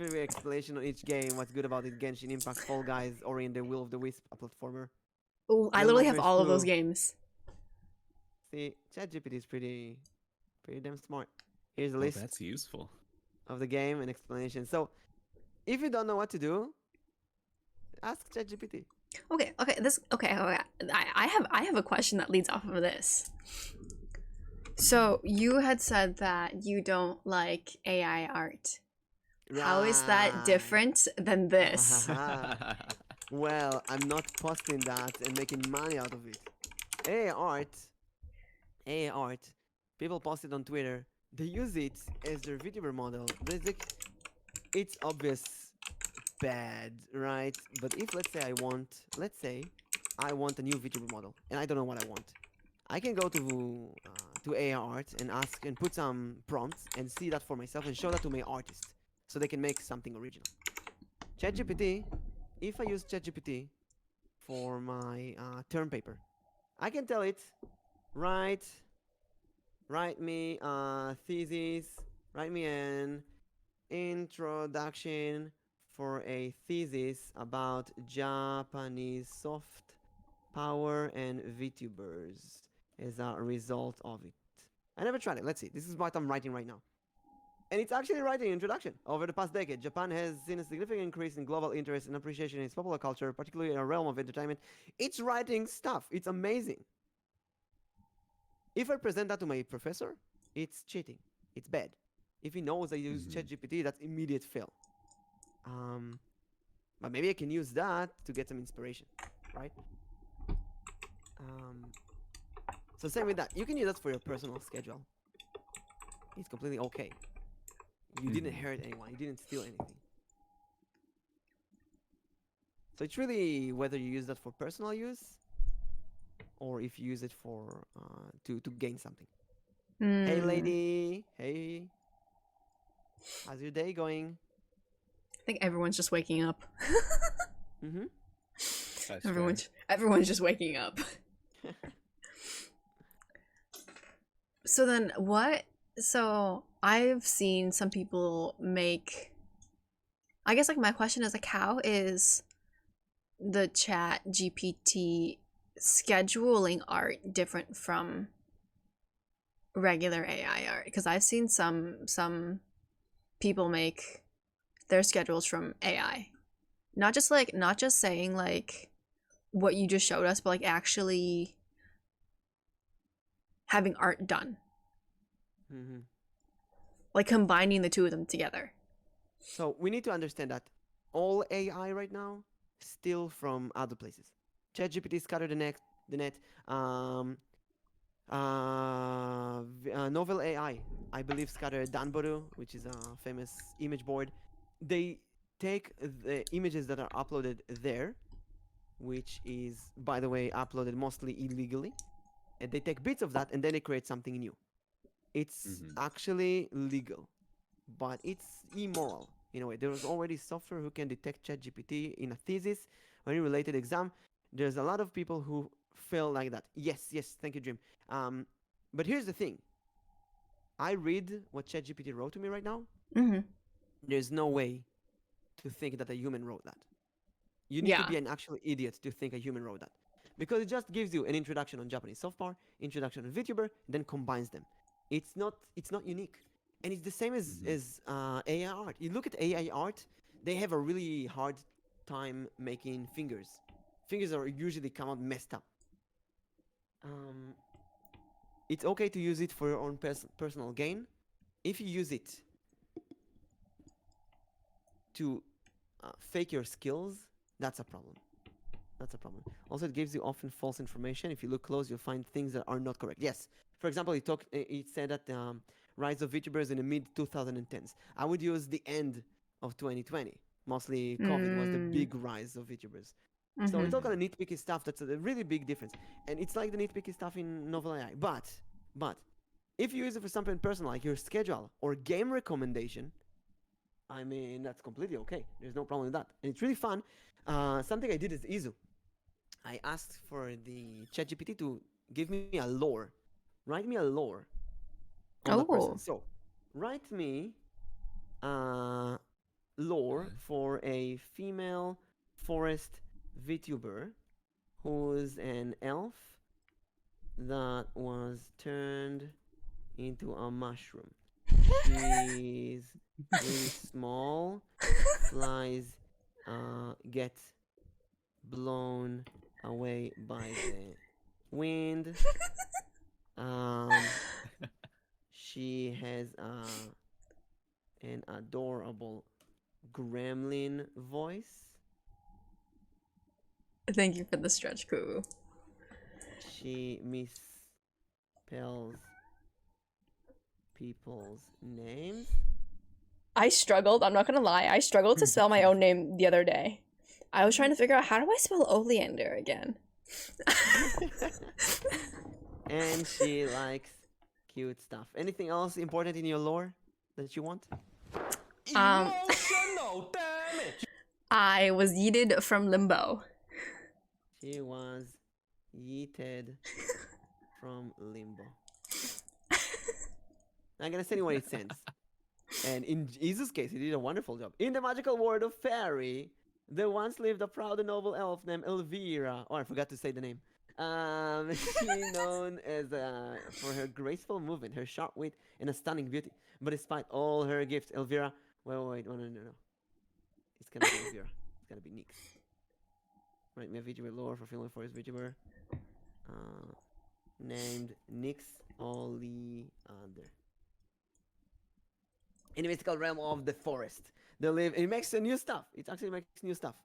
an explanation on each game, what's good about it. Genshin Impact, Fall Guys, Ori and the Will of the Wisp, a platformer. Oh, I Real literally have Nightmares all of those 2. games. See, ChatGPT is pretty damn smart. Here's a Well, list that's useful. of the game and explanation. So, if you don't know what to do, ask ChatGPT. Okay. I have a question that leads off of this. So you had said that you don't like AI art. How is that Right. different than this? Well, I'm not posting that and making money out of it. AI art, people post it on Twitter. They use it as their VTuber model. It's obvious bad, right? But if let's say I want a new VTuber model and I don't know what I want, I can go to AI art and ask and put some prompts and see that for myself and show that to my artist so they can make something original. ChatGPT, if I use ChatGPT for my term paper, I can tell it, write me a thesis, write me an introduction for a thesis about Japanese soft power and VTubers as a result of it. I never tried it. Let's see. This is what I'm writing right now. And it's actually writing an introduction. Over the past decade, Japan has seen a significant increase in global interest and appreciation in its popular culture, particularly in a realm of entertainment. It's writing stuff. It's amazing. If I present that to my professor, it's cheating. It's bad. If he knows I use ChatGPT, that's immediate fail. But maybe I can use that to get some inspiration, right? So same with that. You can use that for your personal schedule. It's completely okay. You didn't hurt anyone. You didn't steal anything. So it's really whether you use that for personal use or if you use it for to gain something. Hey, lady. Hey. How's your day going? I think everyone's just waking up. Mm-hmm. That's Everyone's just waking up. So then what? So I've seen some people make, I guess like my question is like, how is the chat GPT scheduling art different from regular AI art? Because I've seen some people make their schedules from AI. Not just saying like what you just showed us, but like actually having art done. Mm-hmm. Like combining the two of them together. So we need to understand that all AI right now steal from other places. ChatGPT scattered the net. Um, Novel AI, I believe, scattered Danboru, which is a famous image board. They take the images that are uploaded there, which is, by the way, uploaded mostly illegally, and they take bits of that and then they create something new. It's Hmm. actually legal, but it's immoral in a way. There was already software who can detect ChatGPT in a thesis or any related exam. There's a lot of people who fail like that. Yes, yes, thank you, Jim. Um, but here's the thing: I read what ChatGPT wrote to me right now. Mm-hmm. There's no way to think that a human wrote that. You need to Yeah. be an actual idiot to think a human wrote that, because it just gives you an introduction on Japanese software, introduction on VTuber, then combines them. It's not unique, and it's the same as Hmm. AI art. You look at AI art; they have a really hard time making fingers. Fingers are usually come out messed up. Um, it's okay to use it for your own personal gain. If you use it to fake your skills, that's a problem. That's a problem. Also, it gives you often false information. If you look close, you'll find things that are not correct. Yes. For example, it said that rise of VTubers in the mid 2010s. I would use the end of 2020. Mostly, COVID was the Mm. big rise of VTubers. So Mm-hmm. it's all kind of nitpicky stuff. That's a really big difference, and it's like the nitpicky stuff in Novel AI. But if you use it for something personal, like your schedule or game recommendation, I mean that's completely okay. There's no problem with that, and it's really fun. Something I did is Izu. I asked for the ChatGPT to give me a lore, write me a lore on that person. Oh. So, write me uh, lore for a female forest VTuber who's an elf that was turned into a mushroom. She's really small, flies, get blown away by the wind. Um, she has an adorable gremlin voice. Thank you for the stretch, Kuru. She misspells people's names. I struggled, I'm not gonna lie, I struggled to spell my own name the other day. I was trying to figure out how do I spell Oleander again? And she likes cute stuff. Anything else important in your lore that you want? Um, Emotional damage. I was yeeted from limbo. She was yeeted from limbo. I'm gonna send you what it sends. And in Jesus' case, he did a wonderful job. In the magical world of fairy, there once lived a proud and noble elf named Elvira. Oh, I forgot to say the name. She known as for her graceful movement, her sharp wit, and a stunning beauty. But despite all her gifts, Elvira. Wait, no. It's gonna be Elvira. It's gonna be Nyx. Right, me a VTuber lore for filming for his VTuber. Named Nyx Oleander. In the mystical realm of the forest, they live. It makes new stuff. It actually makes new stuff.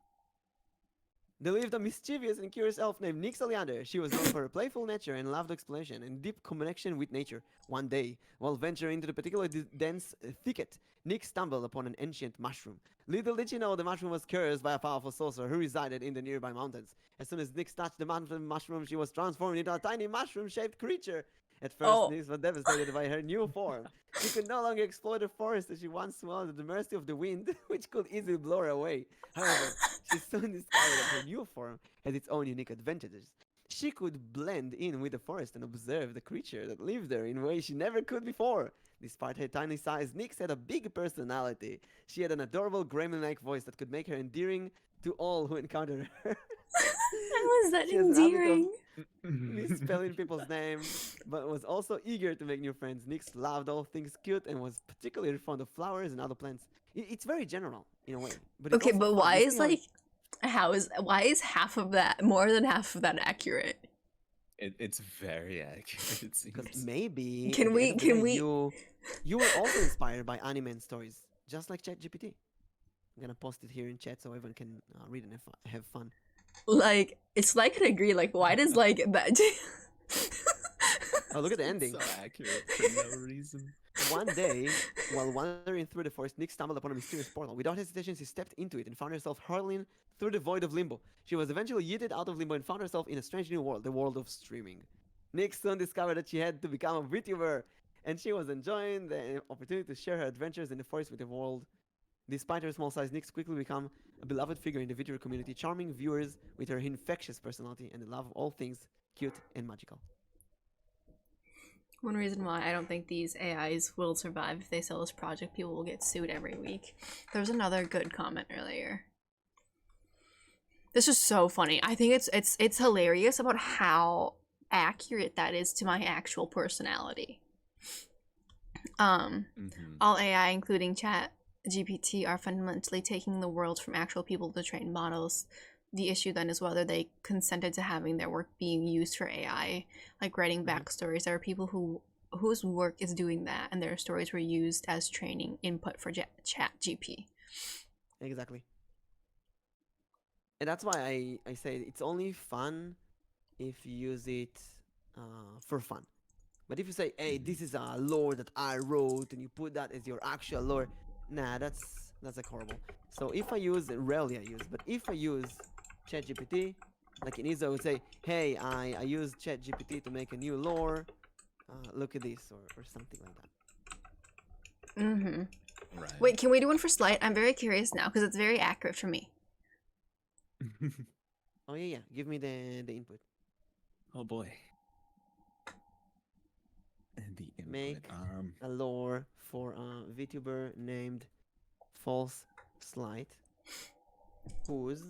There lived a mischievous and curious elf named Nyx Oleander. She was known for her playful nature and loved exploration and deep connection with nature. One day, while venturing into the particular dense thicket, Nyx stumbled upon an ancient mushroom. Little did she know the mushroom was cursed by a powerful sorcerer who resided in the nearby mountains. As soon as Nyx touched the mushroom, she was transformed into a tiny mushroom-shaped creature. At first, Oh. Nyx was devastated by her new form. She could no longer explore the forest as she once was at the mercy of the wind, which could easily blow her away. However, she soon discovered that her new form has its own unique advantages. She could blend in with the forest and observe the creature that lived there in ways she never could before. Despite her tiny size, Nyx had a big personality. She had an adorable gremlin-like voice that could make her endearing to all who encountered her. How is that She has an habit of endearing? misspelling people's names, but was also eager to make new friends. Nyx loved all things cute and was particularly fond of flowers and other plants. It's very general in a way, but it's Okay, also but fun. why You is see how why is half of that, more than half of that, accurate? It's very accurate. It because seems. maybe Can at the we end of the can day, we you were also inspired by anime and stories, just like ChatGPT. I'm gonna post it here in chat so everyone can read and have fun. Like, Sleight could agree. Like, why does like that? Oh, look at the It's ending. so accurate for no reason. One day, while wandering through the forest, Nyx stumbled upon a mysterious portal. Without hesitation, she stepped into it and found herself hurling through the void of limbo. She was eventually yeeted out of limbo and found herself in a strange new world, the world of streaming. Nyx soon discovered that she had to become a VTuber, and she was enjoying the opportunity to share her adventures in the forest with the world. Despite her small size, Nyx quickly became a beloved figure in the VTuber community, charming viewers with her infectious personality and the love of all things cute and magical. One reason why I don't think these AIs will survive if they sell this project, people will get sued every week. There's another good comment earlier. This is so funny. I think it's hilarious about how accurate that is to my actual personality. All AI, including Chat GPT, are fundamentally taking the world from actual people to train models. The issue then is whether they consented to having their work being used for AI, like writing backstories. There are people whose work is doing that, and their stories were used as training input for Chat GP. Exactly. And that's why I say it's only fun if you use it for fun. But if you say, hey, this is a lore that I wrote, and you put that as your actual lore, nah, that's like horrible. So if I use, rarely I use, but if I use ChatGPT, like in Isa would say, hey, I used ChatGPT to make a new lore, look at this, or something like that. Mm-hmm. Right. Wait, can we do one for Sleight? I'm very curious now, because it's very accurate for me. Oh yeah, give me the input. Oh boy. And the input. Make a lore for a VTuber named FalseSleight, who's...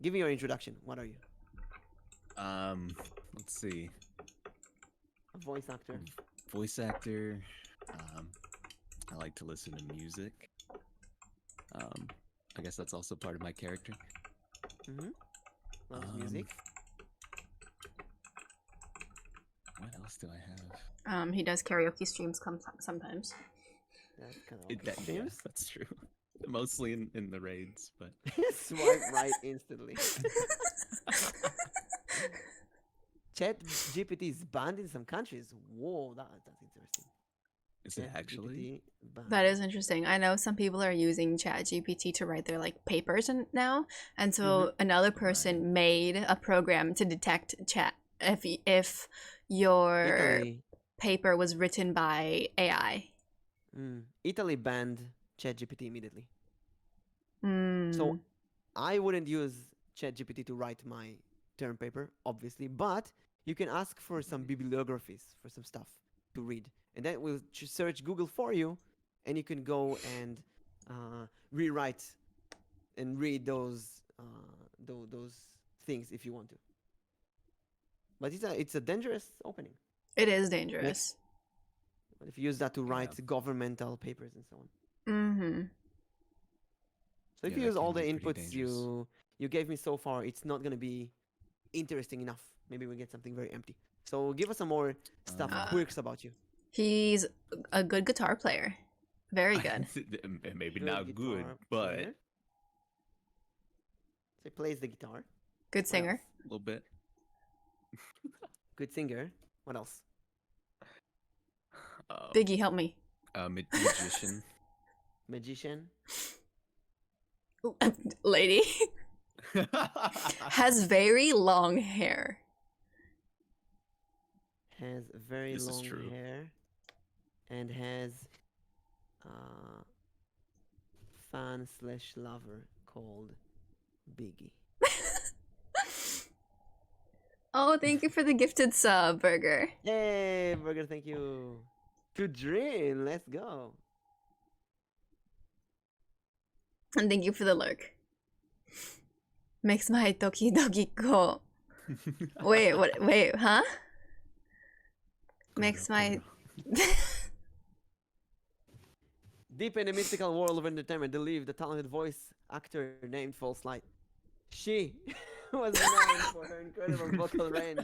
Give me your introduction. What are you? Let's see. A voice actor. Voice actor. I like to listen to music. I guess that's also part of my character. Mm-hmm. Loves music. What else do I have? He does karaoke streams sometimes. That's kind of Yeah, that's true. Mostly in the raids, but swipe right instantly. Chat GPT is banned in some countries. Whoa, that's interesting. is it actually? ChatGPT banned. That is interesting. I know some people are using Chat GPT to write their like papers now, and so another person made a program to detect chat if your Italy. paper was written by AI. Italy banned ChatGPT immediately. Mm. So I wouldn't use ChatGPT to write my term paper, obviously, but you can ask for some bibliographies, for some stuff to read, and that will search Google for you, and you can go and rewrite and read those things if you want to. But it's a dangerous opening. It is dangerous. But if you use that to write governmental papers and so on. Mm-hmm. So if Yeah, you that use all the can be pretty inputs dangerous. you gave me so far, it's not gonna be interesting enough. Maybe we get something very empty. So give us some more stuff, quirks about you. He's a good guitar player. Very good. Maybe Good not guitar good, but player. So he plays the guitar. Good singer. a little bit. Good singer. What else? Biggie, help me. Magician. Magician. Lady has very long hair. Has very This is long true. hair. And has fan/lover called Biggie. Oh, thank you for the gifted sub, Burger. Hey, Burger, thank you. To Dream, let's go. And thank you for the lurk. Makes my doki doki go. Wait, what? Wait, huh? Makes my. Deep in the mystical world of entertainment, they live the talented voice actor named FalseSleight. She was known for her incredible vocal range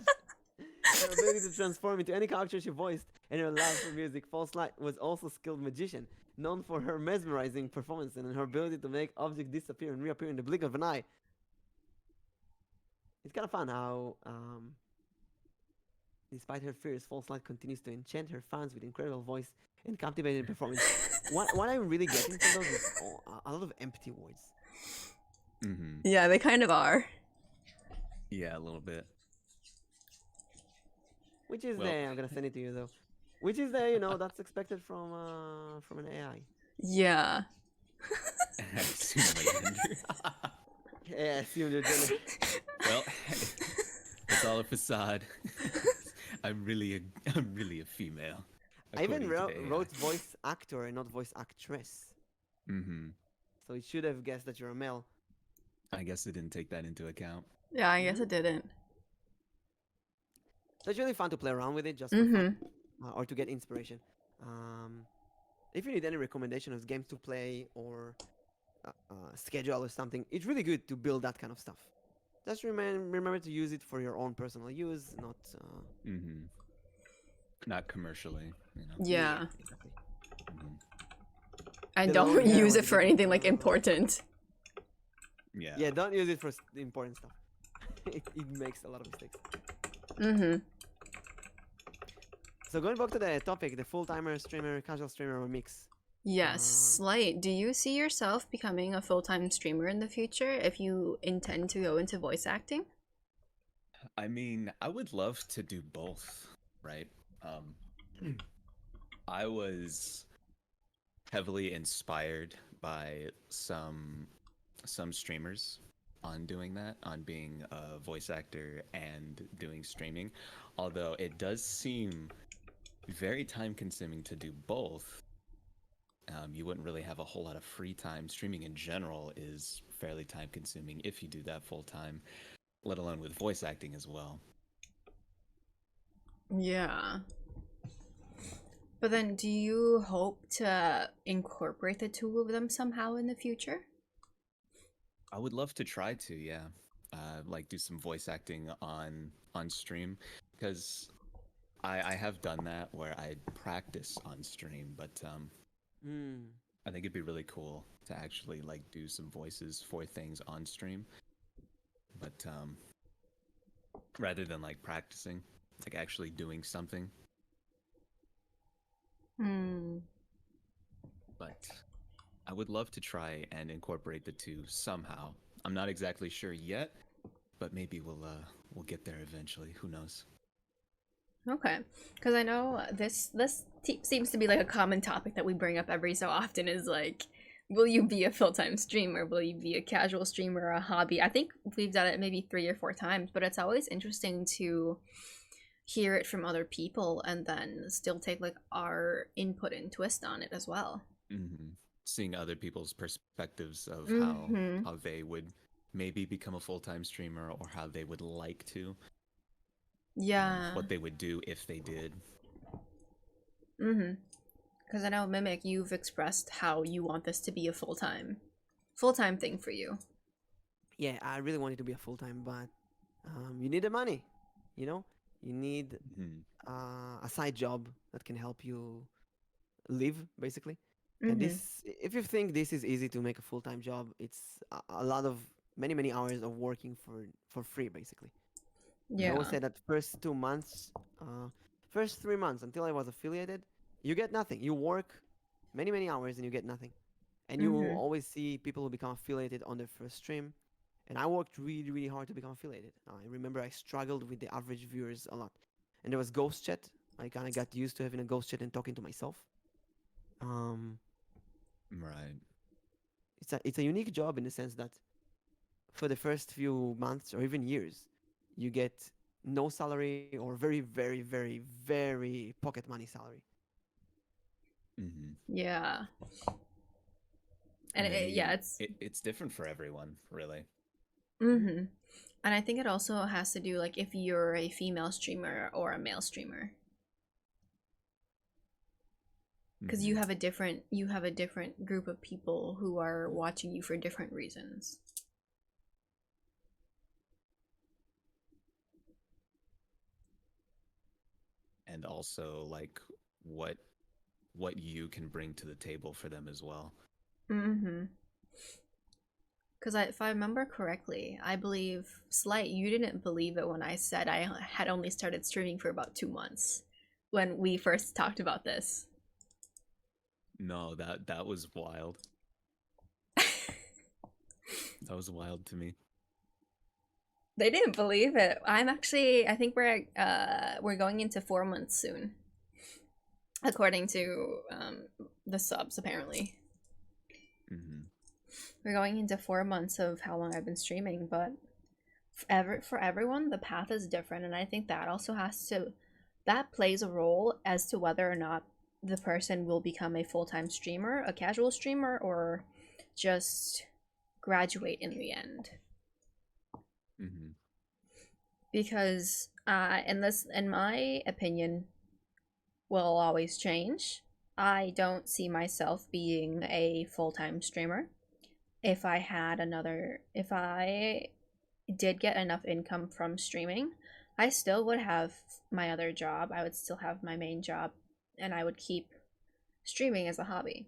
Her ability to transform into any character she voiced, and her love for music. FalseSleight was also a skilled magician, known for her mesmerizing performance and her ability to make objects disappear and reappear in the blink of an eye. It's kind of fun how, despite her fears, FalseSleight continues to enchant her fans with incredible voice and captivating performance. What I'm really getting from those is a lot of empty words. Mm-hmm. Yeah, they kind of are. Yeah, a little bit. Which is Well- I'm gonna send it to you though. Which is that's expected from an AI. Yeah. MsElboim. Yeah, assume you're gonna. Well, it's all a facade. I'm really a female. I even according to the wrote voice actor and not voice actress. Mm-hmm. So it should have guessed that you're a male. I guess it didn't take that into account. Yeah, I guess it didn't. So it's really fun to play around with it, just for fun, or to get inspiration. If you need any recommendation of games to play or schedule or something, it's really good to build that kind of stuff. Just remember to use it for your own personal use, not. Mm-hmm. Not commercially, you know. Yeah. Exactly. Mhm. And They don't don't care use what it for you do. anything like important. Yeah. Yeah, don't use it for the important stuff. it makes a lot of mistakes. Mm-hmm. So going back to the topic, the full-timer streamer, casual streamer, or mix. Yes, Slight, do you see yourself becoming a full-time streamer in the future if you intend to go into voice acting? I mean, I would love to do both, right? I was heavily inspired by some streamers on doing that, on being a voice actor and doing streaming. Although it does seem very time consuming to do both. You wouldn't really have a whole lot of free time. Streaming in general is fairly time consuming if you do that full time, let alone with voice acting as well. Yeah. But then do you hope to incorporate the two of them somehow in the future? I would love to try to, yeah. Like do some voice acting on stream, because I have done that where I practice on stream, but I think it'd be really cool to actually like do some voices for things on stream. But rather than like practicing, like actually doing something. But I would love to try and incorporate the two somehow. I'm not exactly sure yet, but maybe we'll get there eventually. Who knows? Okay, because I know this seems to be like a common topic that we bring up every so often is like, will you be a full-time streamer? Will you be a casual streamer or a hobby? I think we've done it maybe 3 or 4 times, but it's always interesting to hear it from other people and then still take like our input and twist on it as well. Mm-hmm. Seeing other people's perspectives of Mhm. how they would maybe become a full-time streamer, or how they would like to. Yeah. What they would do if they did. Because I know Mimic, you've expressed how you want this to be a full-time thing for you. Yeah, I really want it to be a full-time, but you need the money, you need a side job that can help you live, basically. And this, if you think this is easy to make a full-time job, it's a lot of many hours of working for free, basically. I always say that first 2 months, first 3 months until I was affiliated, you get nothing. You work many hours and you get nothing. And you will always see people who become affiliated on their first stream. And I worked really hard to become affiliated. I remember I struggled with the average viewers a lot. And there was ghost chat. I kind of got used to having a ghost chat and talking to myself. Right. It's a unique job in the sense that for the first few months or even years, you get no salary or very pocket money salary. Yeah. And it's different for everyone, really. And I think it also has to do like if you're a female streamer or a male streamer, because you have a different group of people who are watching you for different reasons. and also like what what you can bring to the table for them as well. Mm-hmm. Because if I remember correctly, I believe, Slight, you didn't believe it when I said I had only started streaming for about 2 months when we first talked about this. No, that was wild. That was wild to me. They didn't believe it. I think we're going into 4 months soon, according to the subs apparently. Mm-hmm. We're going into 4 months of how long I've been streaming, but for everyone, the path is different, and I think that also that plays a role as to whether or not the person will become a full-time streamer, a casual streamer, or just graduate in the end. Mm-hmm. Because in my opinion, will always change. I don't see myself being a full-time streamer. If I did get enough income from streaming, I still would have my other job. I would still have my main job, and I would keep streaming as a hobby.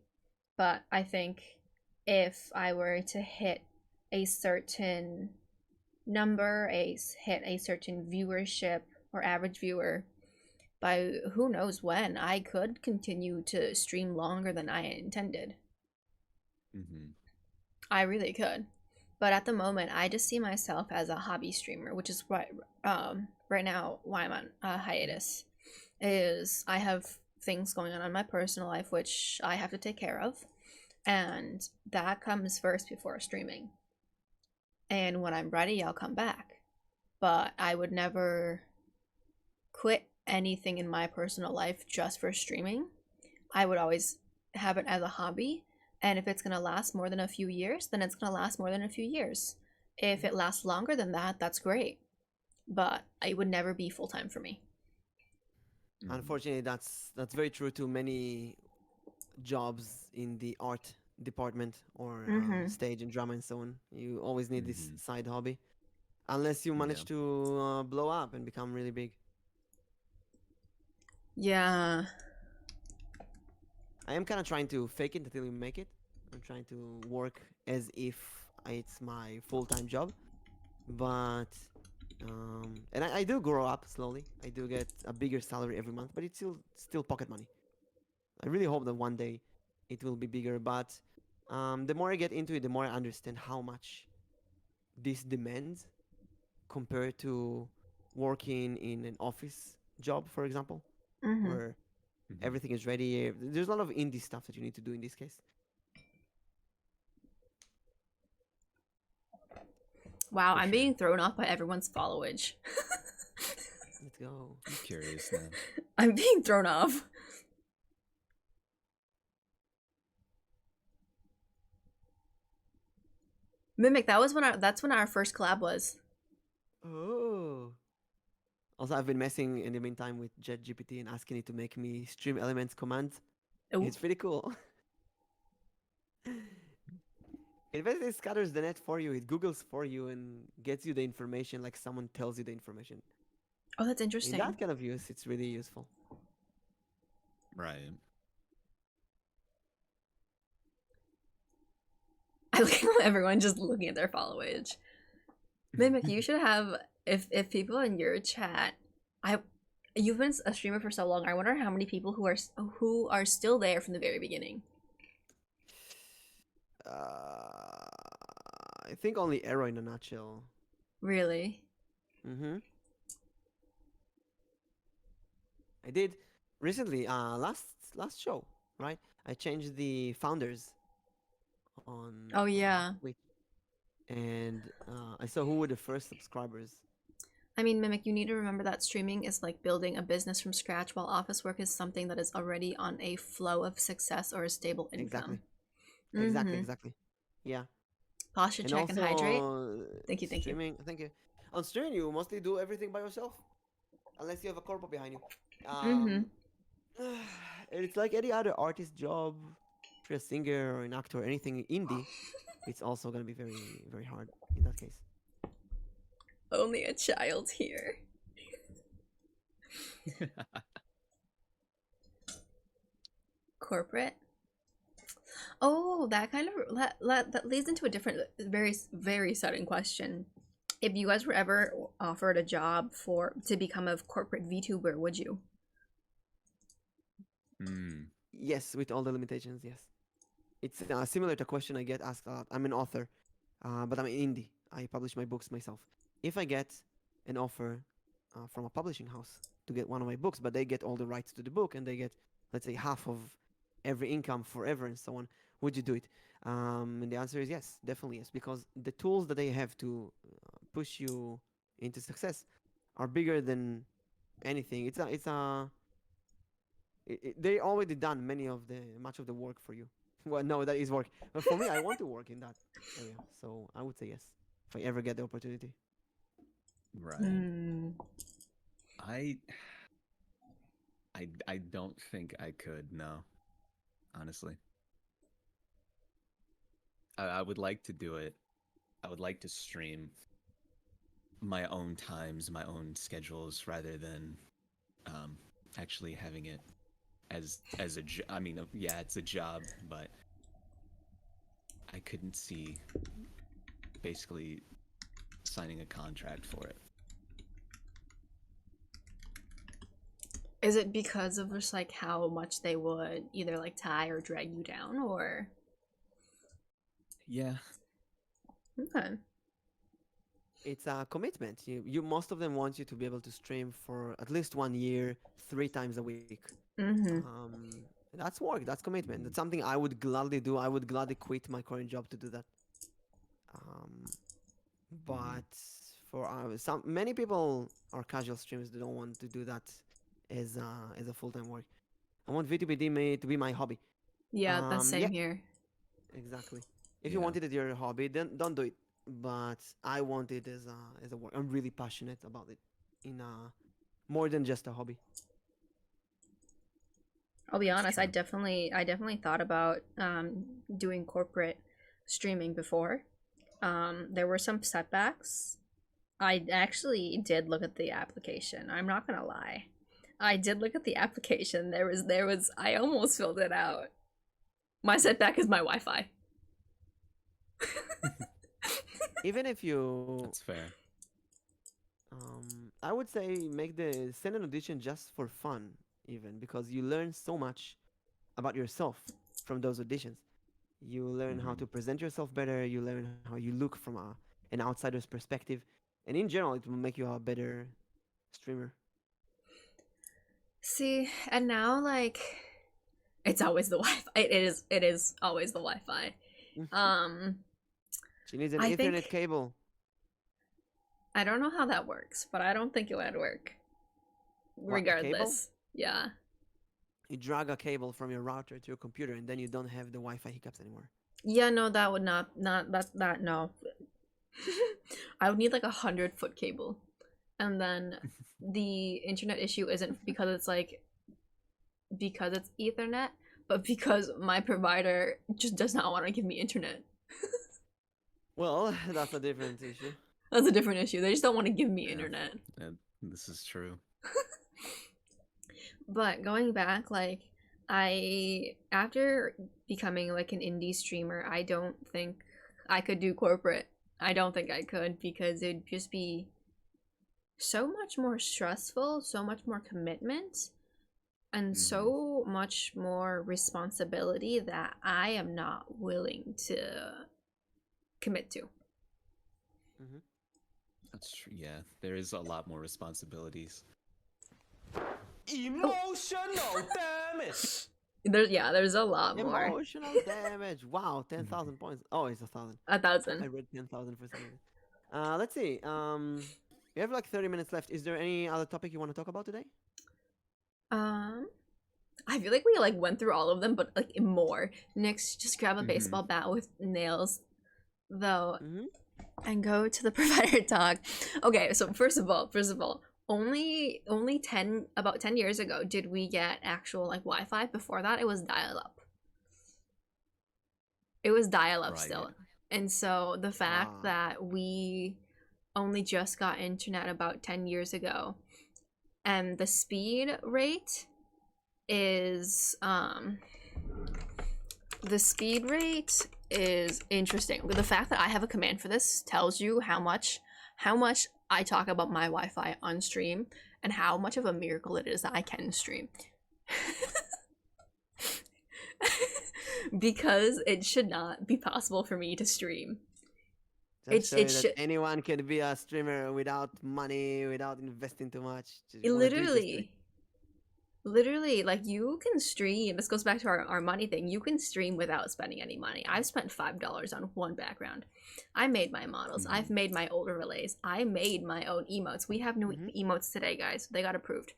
But I think if I were to hit a certain number, hit a certain viewership or average viewer by who knows when, I could continue to stream longer than I intended. Mm-hmm. I really could. But at the moment, I just see myself as a hobby streamer, which is right now why I'm on a hiatus. Is I have things going on in my personal life which I have to take care of, and that comes first before streaming. And when I'm ready, I'll come back. But I would never quit anything in my personal life just for streaming. I would always have it as a hobby. And if it's going to last more than a few years, then it's going to last more than a few years. If it lasts longer than that, that's great. But it would never be full-time for me. Mm-hmm. Unfortunately, that's very true to many jobs in the art department or stage and drama and so on. You always need this Mm-hmm. side hobby, unless you manage Yeah. to blow up and become really big. Yeah. I am kind of trying to fake it until you make it. I'm trying to work as if it's my full-time job, but and I do grow up slowly. I do get a bigger salary every month, but it's still pocket money. I really hope that one day it will be bigger, but the more I get into it, the more I understand how much this demands compared to working in an office job, for example, Mm-hmm. where Mm-hmm. everything is ready. There's a lot of indie stuff that you need to do in this case. Wow, For I'm sure. being thrown off by everyone's followage. Let's go. I'm curious now. I'm being thrown off. Mimic, that's when our first collab was. Oh. Also, I've been messing in the meantime with JetGPT and asking it to make me stream elements commands. Ooh. It's pretty cool. It basically scatters the net for you. It Googles for you and gets you the information like someone tells you the information. Oh, that's In interesting. that kind of use, it's really useful. Right. I look at everyone just looking at their followage. Mimic, you should have if people in your chat, you've been a streamer for so long. I wonder how many people who are still there from the very beginning. I think only Arrow in a nutshell. Really? Mm-hmm. I did recently. Last show, right? I changed the founders on. Oh yeah. Twitch, and I saw who were the first subscribers. I mean, Mimic, you need to remember that streaming is like building a business from scratch, while office work is something that is already on a flow of success or a stable income. Exactly. Exactly. Yeah. Posture And check also, and hydrate. Thank you. streaming. Thank you. On streaming, you mostly do everything by yourself, unless you have a corpo behind you. It's like any other artist job. If you're a singer or an actor or anything indie, it's also gonna be very, very hard in that case. Only a child here. corporate. Oh, that kind of that leads into a different, very very sudden question. If you guys were ever offered a job to become a corporate VTuber, would you? Yes, with all the limitations, yes. It's similar to a question I get asked a lot. I'm an author, but I'm an indie. I publish my books myself. If I get an offer from a publishing house to get one of my books, but they get all the rights to the book and they get, let's say, half of every income forever and so on, would you do it? And the answer is yes, definitely yes, because the tools that they have to push you into success are bigger than anything. They already done much of the work for you. Well, no, that is work. But for me, I want to work in that area, so I would say yes if I ever get the opportunity. Right. Mm. I don't think I could. No, honestly. I would like to do it. I would like to stream my own times, my own schedules, rather than actually having it as a I mean, yeah, it's a job, but I couldn't see basically signing a contract for it. Is it because of just like how much they would either like tie or drag you down, or? Yeah. Okay. It's a commitment. You most of them want you to be able to stream for at least 1 year, 3 times a week. Mm-hmm. That's work. That's commitment. That's something I would gladly do. I would gladly quit my current job to do that. But for many people are casual streamers. They don't want to do that as a full-time work. I want VTubD to be my hobby. Yeah, that's same here. Exactly. If you want it as your hobby, then don't do it. But I want it as a work. I'm really passionate about it in more than just a hobby. I'll be honest, I definitely thought about doing corporate streaming before. There were some setbacks. I actually did look at the application. I'm not gonna lie. I did look at the application. There was I almost filled it out. My setback is my Wi-Fi. Even if you That's fair. I would say send an audition just for fun, even because you learn so much about yourself from those auditions. You learn how to present yourself better. You learn how you look from an outsider's perspective, and in general, it will make you a better streamer. See, and now like it's always the Wi-Fi. It is always the Wi-Fi. She needs an I Ethernet think- cable. I don't know how that works, but I don't think it would work. What, a cable? Regardless. Yeah. You drag a cable from your router to your computer, and then you don't have the Wi-Fi hiccups anymore. Yeah, no, that would not that no. I would need like 100-foot cable. And then the internet issue isn't because it's Ethernet, but because my provider just does not want to give me internet. Well, that's a different issue. That's a different issue. They just don't want to give me internet. This is true. But going back, like, after becoming like an indie streamer, I don't think I could do corporate. I don't think I could, because it'd just be so much more stressful, so much more commitment, and so much more responsibility that I am not willing to commit to. That's true. Yeah, there is a lot more responsibilities. Emotional damage. There's a lot more. Emotional damage. Wow, 10,000 points. Oh, it's 1,000. 1,000. I read 10,000 for some reason. Let's see. We have like 30 minutes left. Is there any other topic you want to talk about today? I feel like we like went through all of them, but like more. Nyx, just grab a baseball bat with nails, though, and go to the provider talk. Okay, so first of all, only about 10 years ago did we get actual like Wi-Fi. Before that, it was dial-up. It was dial-up Right. still, and so the fact that we only just got internet about 10 years ago, and the speed rate is The speed rate is interesting. The fact that I have a command for this tells you how much I talk about my Wi-Fi on stream and how much of a miracle it is that I can stream. Because it should not be possible for me to stream. Just show you that should anyone can be a streamer without money, without investing too much. Just wanna do it this way. literally, like, you can stream. This goes back to our money thing. You can stream without spending any money. I've spent $5 on one background. I made my models. I've made my overlays. I made my own emotes. We have new emotes today, guys. They got approved.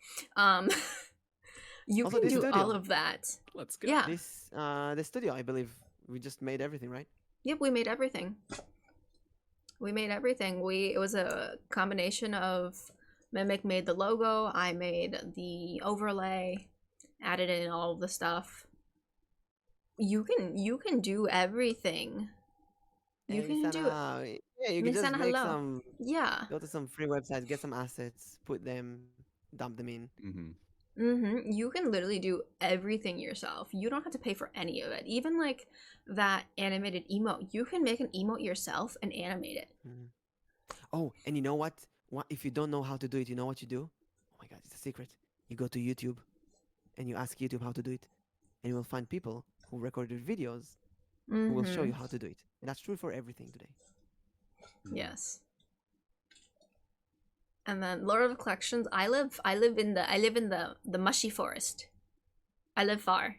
You Also, can this do studio. all of that. Let's go. Yeah. This the studio, I believe, we just made everything, right? Yep, we made everything. It was a combination of Mimic made the logo, I made the overlay, added in all of the stuff. You can do everything. You can do it. Yeah, you can just Sana, make hello. some. Yeah. Go to some free websites, get some assets, put them, dump them in. You can literally do everything yourself. You don't have to pay for any of it. Even like that animated emote, you can make an emote yourself and animate it. Oh, and you know what? If you don't know how to do it, you know what you do? Oh my god, it's a secret. You go to YouTube and you ask YouTube how to do it, and you will find people who recorded videos who will show you how to do it. And that's true for everything today. Yes. And then Lord of Collections, I live in the mushy forest. I live far.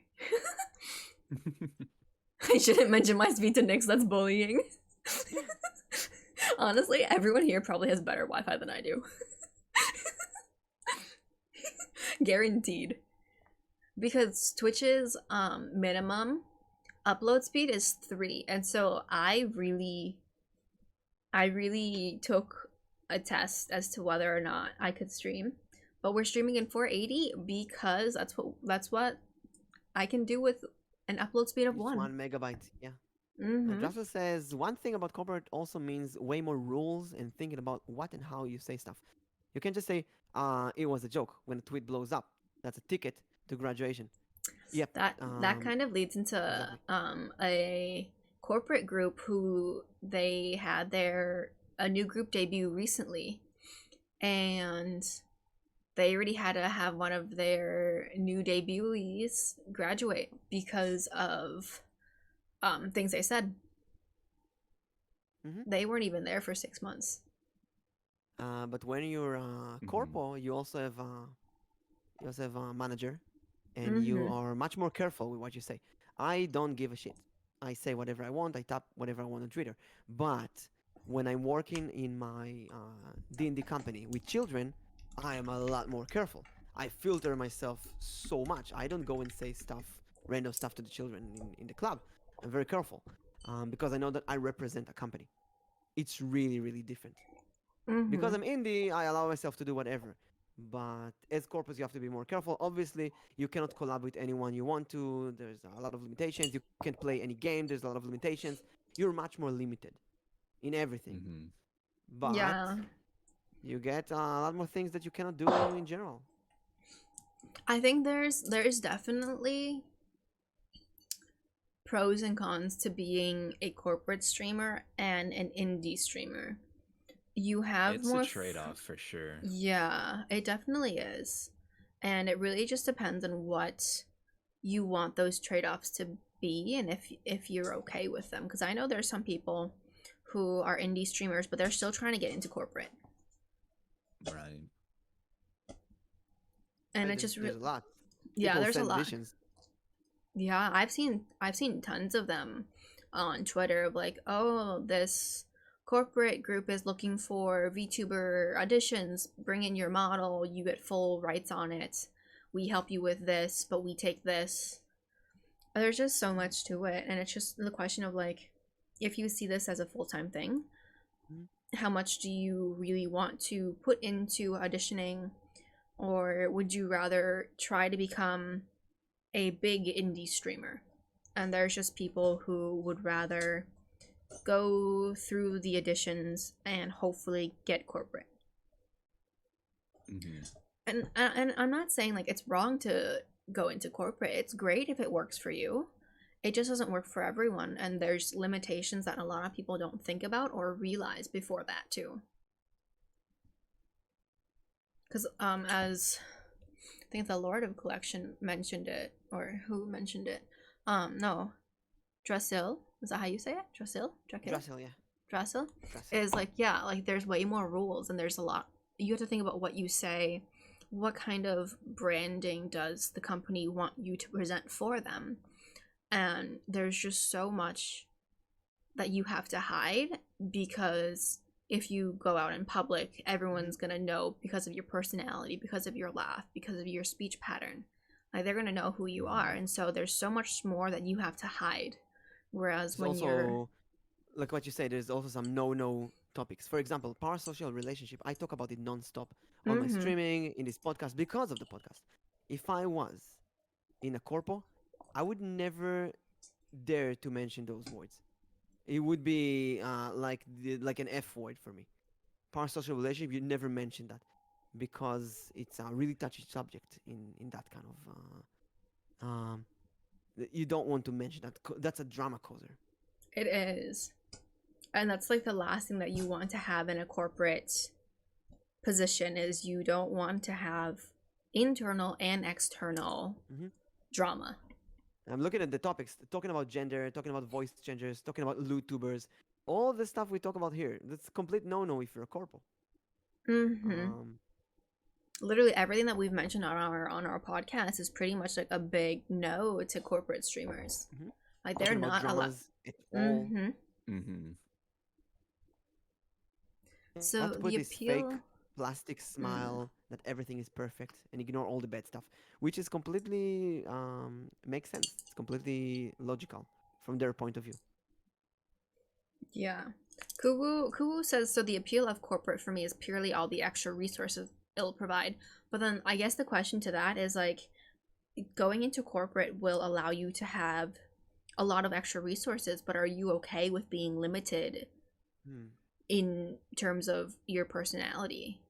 I shouldn't mention my speed to Nyx, that's bullying. Honestly, everyone here probably has better Wi-Fi than I do. Guaranteed. Because Twitch's minimum upload speed is 3, and so I really took a test as to whether or not I could stream. But we're streaming in 480 because that's what I can do with an upload speed of 1. 1 megabyte, yeah. Drafter says one thing about corporate also means way more rules and thinking about what and how you say stuff. You can't just say, it was a joke when a tweet blows up. That's a ticket to graduation. Yep. That kind of leads into a corporate group who they had a new group debut recently, and they already had to have one of their new debutees graduate because of things they said. They weren't even there for 6 months. But when you're corpo, you also have a manager, and you are much more careful with what you say. I don't give a shit. I say whatever I want. I tap whatever I want on Twitter. But when I'm working in my D&D company with children, I am a lot more careful. I filter myself so much. I don't go and say random stuff to the children in the club. I'm very careful because I know that I represent a company. It's really, really different. Because I'm indie, I allow myself to do whatever. But as corpus, you have to be more careful. Obviously, you cannot collab with anyone you want to. There's a lot of limitations. You can't play any game. There's a lot of limitations. You're much more limited in everything. But you get a lot more things that you cannot do in general. I think there's definitely pros and cons to being a corporate streamer and an indie streamer. You have it's more a trade-off for sure. Yeah, it definitely is. And it really just depends on what you want those trade-offs to be and if you're okay with them. Because I know there's some people who are indie streamers, but they're still trying to get into corporate. Right. And it just there's a lot. Yeah, People there's a send lot. visions. Yeah, I've seen tons of them on Twitter of like, oh, this corporate group is looking for VTuber auditions. Bring in your model, you get full rights on it. We help you with this, but we take this. There's just so much to it, and it's just the question of like, if you see this as a full-time thing, how much do you really want to put into auditioning, or would you rather try to become a big indie streamer? And there's just people who would rather go through the auditions and hopefully get corporate. And I'm not saying like it's wrong to go into corporate. It's great if it works for you. it just doesn't work for everyone, and there's limitations that a lot of people don't think about or realize before that too. Because as I think the Lord of Collection mentioned it, or who mentioned it? No, Drasil, is that how you say it? Drasil, Drasil, yeah. Drasil Drasil. is like, yeah, like there's way more rules, and there's a lot. You have to think about what you say, what kind of branding does the company want you to present for them, and there's just so much that you have to hide, because if you go out in public, everyone's gonna know because of your personality, because of your laugh, because of your speech pattern. Like, they're gonna know who you are, and so there's so much more that you have to hide. Whereas There's when you're also, like what you say, there's also some no topics. For example, parasocial relationship. I talk about it non-stop on my mm-hmm. streaming, in this podcast, because of the podcast. If I was in a corpo, I would never dare to mention those words. It would be like an F word for me. Parasocial relationship, you never mention that because it's a really touchy subject in that kind of. You don't want to mention that. That's a drama causer. It is. And that's like the last thing that you want to have in a corporate position, is you don't want to have internal and external drama. I'm looking at the topics, talking about gender, talking about voice changers, talking about loot tubers, all the stuff we talk about here. That's complete no-no if you're a corpo. Literally everything that we've mentioned on our podcast is pretty much like a big no to corporate streamers. Like, they're talking about not allowed. dramas at all. So Not to put the this fake appeal. plastic smile that everything is perfect and ignore all the bad stuff, which is completely makes sense. It's completely logical from their point of view. Yeah. Kuwu says, so the appeal of corporate for me is purely all the extra resources it'll provide. But then I guess the question to that is, like, going into corporate will allow you to have a lot of extra resources, but are you okay with being limited in terms of your personality?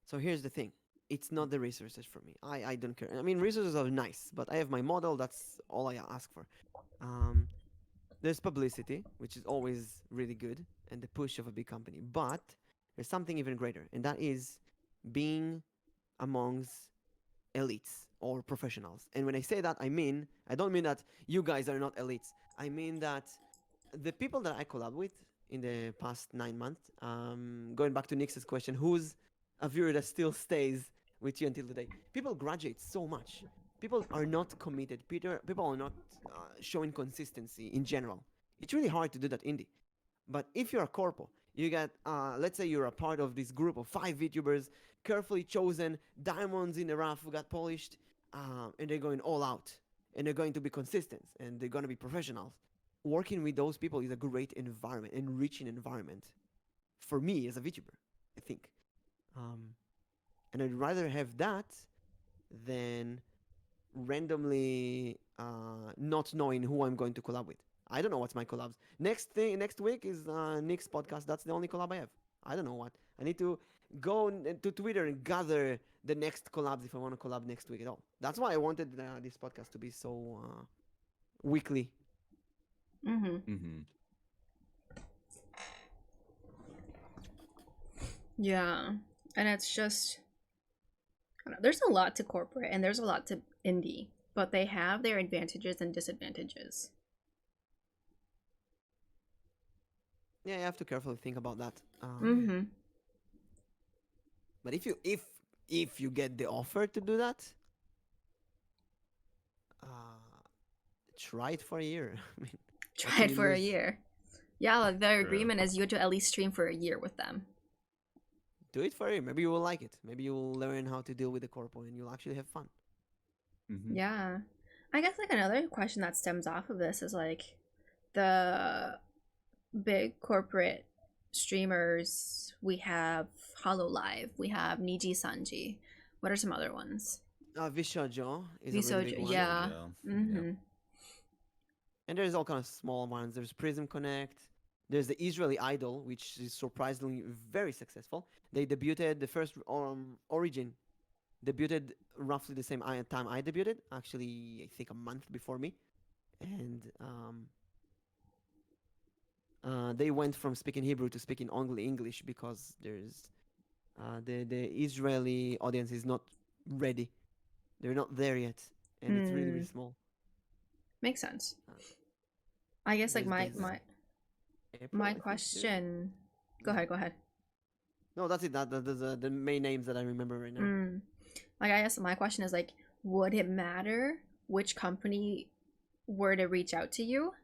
So here's the thing. It's not the resources for me. I don't care. I mean, resources are nice, but I have my model. That's all I ask for. There's publicity, which is always really good, and the push of a big company. But there's something even greater, and that is being amongst elites or professionals. And when I say that, I don't mean that you guys are not elites. I mean that the people that I collab with in the past 9 months, going back to Nyx's question, who's a viewer that still stays with you until today? People graduate so much. People are not committed. People are not showing consistency in general. It's really hard to do that indie. But if you're a corpo, you get, let's say you're a part of this group of 5 VTubers, carefully chosen, diamonds in the rough, who got polished, and they're going all out. And they're going to be consistent, and they're going to be professionals. Working with those people is a great environment, enriching environment for me as a VTuber, I think. And I'd rather have that than randomly not knowing who I'm going to collab with. I don't know what's my collabs. Next week is Nyx podcast. That's the only collab I have. I don't know what. I need to go to Twitter and gather the next collabs if I want to collab next week at all. That's why I wanted this podcast to be so weekly. Yeah. And it's just, there's a lot to corporate and there's a lot to indie, but they have their advantages and disadvantages. Yeah, you have to carefully think about that. But if you get the offer to do that, try it for a year. I mean, try it for a year. Yeah, like their agreement is you have to at least stream for a year with them. Do it for a year. Maybe you will like it. Maybe you will learn how to deal with the corpo and you'll actually have fun. Yeah. I guess like another question that stems off of this is like the big corporate streamers. We have HoloLive. We have Niji Sanji. What are some other ones? Vishojo is a really big one. Yeah. Mm-hmm. And there's all kind of small ones. There's Prism Connect. There's the Israeli Idol, which is surprisingly very successful. They debuted, the first Origin debuted roughly the same time I debuted. Actually, I think a month before me. and they went from speaking Hebrew to speaking only English because there's the Israeli audience is not ready. They're not there yet, and it's really really Mm, small. makes sense. Uh, I guess like my there's my April, my I think. There's question. Go yeah. ahead. Go ahead. No, that's it. That's the main names that I remember right now. Mm. Like I guess my question is like, would it matter which company were to reach out to you?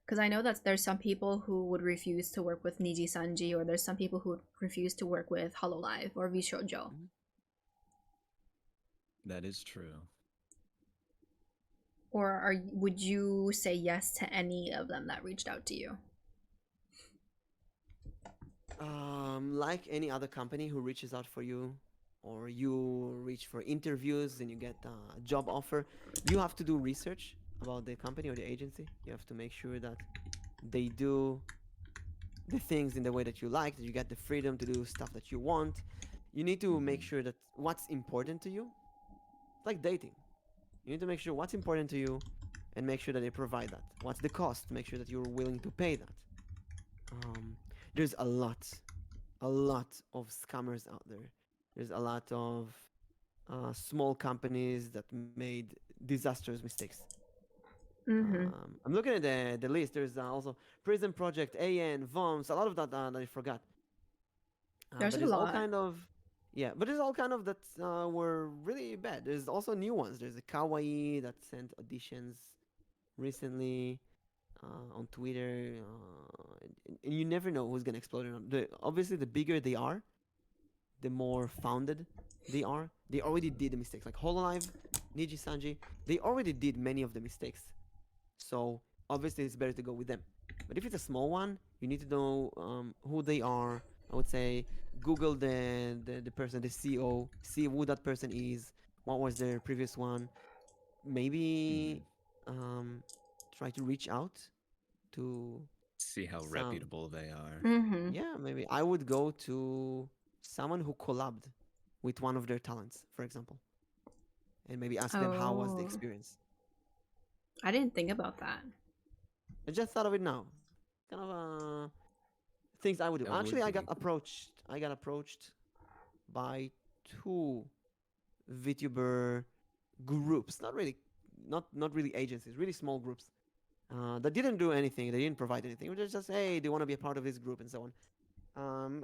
Because I know that there's some people who would refuse to work with Niji Sanji, or there's some people who would refuse to work with Hololive or Vishojo. Mhm. That is true. Or would you say yes to any of them that reached out to you? Like any other company who reaches out for you, or you reach for interviews and you get a job offer, you have to do research about the company or the agency. You have to make sure that they do the things in the way that you like, that you get the freedom to do stuff that you want. You need to make Hmm. sure that what's important to you, it's like dating. You need to make sure what's important to you and make sure that they provide that. What's the cost? Make sure that you're willing to pay that. Um, there's a lot of scammers out there. There's a lot of small companies that made disastrous mistakes. Mm-hmm. I'm looking at the list. There's also Prison Project, AN, VOMS, a lot of that I forgot. There's But a there's all lot. kind of yeah, but there's all kind of that were really bad. There's also new ones. There's a Kawaii that sent auditions recently on Twitter, and you never know who's gonna explode or not. Obviously, the bigger they are, the more founded they are. They already did the mistakes. Like Hololive, Niji Sanji, they already did many of the mistakes. So obviously, it's better to go with them. But if it's a small one, you need to know who they are. I would say Google the person, the CEO, see who that person is, what was their previous one. Hmm. Maybe um, try to reach out to See how some. reputable they are. Mm-hmm. Yeah, maybe I would go to someone who collabed with one of their talents, for example, and maybe ask them how was the Oh, experience. I didn't think about that. I just thought of it now. Kind of things I would do. That would Actually, I got be. approached. I got approached by two VTuber groups. Not really agencies. Really small groups that didn't do anything. They didn't provide anything. It was just hey, they want to be a part of this group and so on.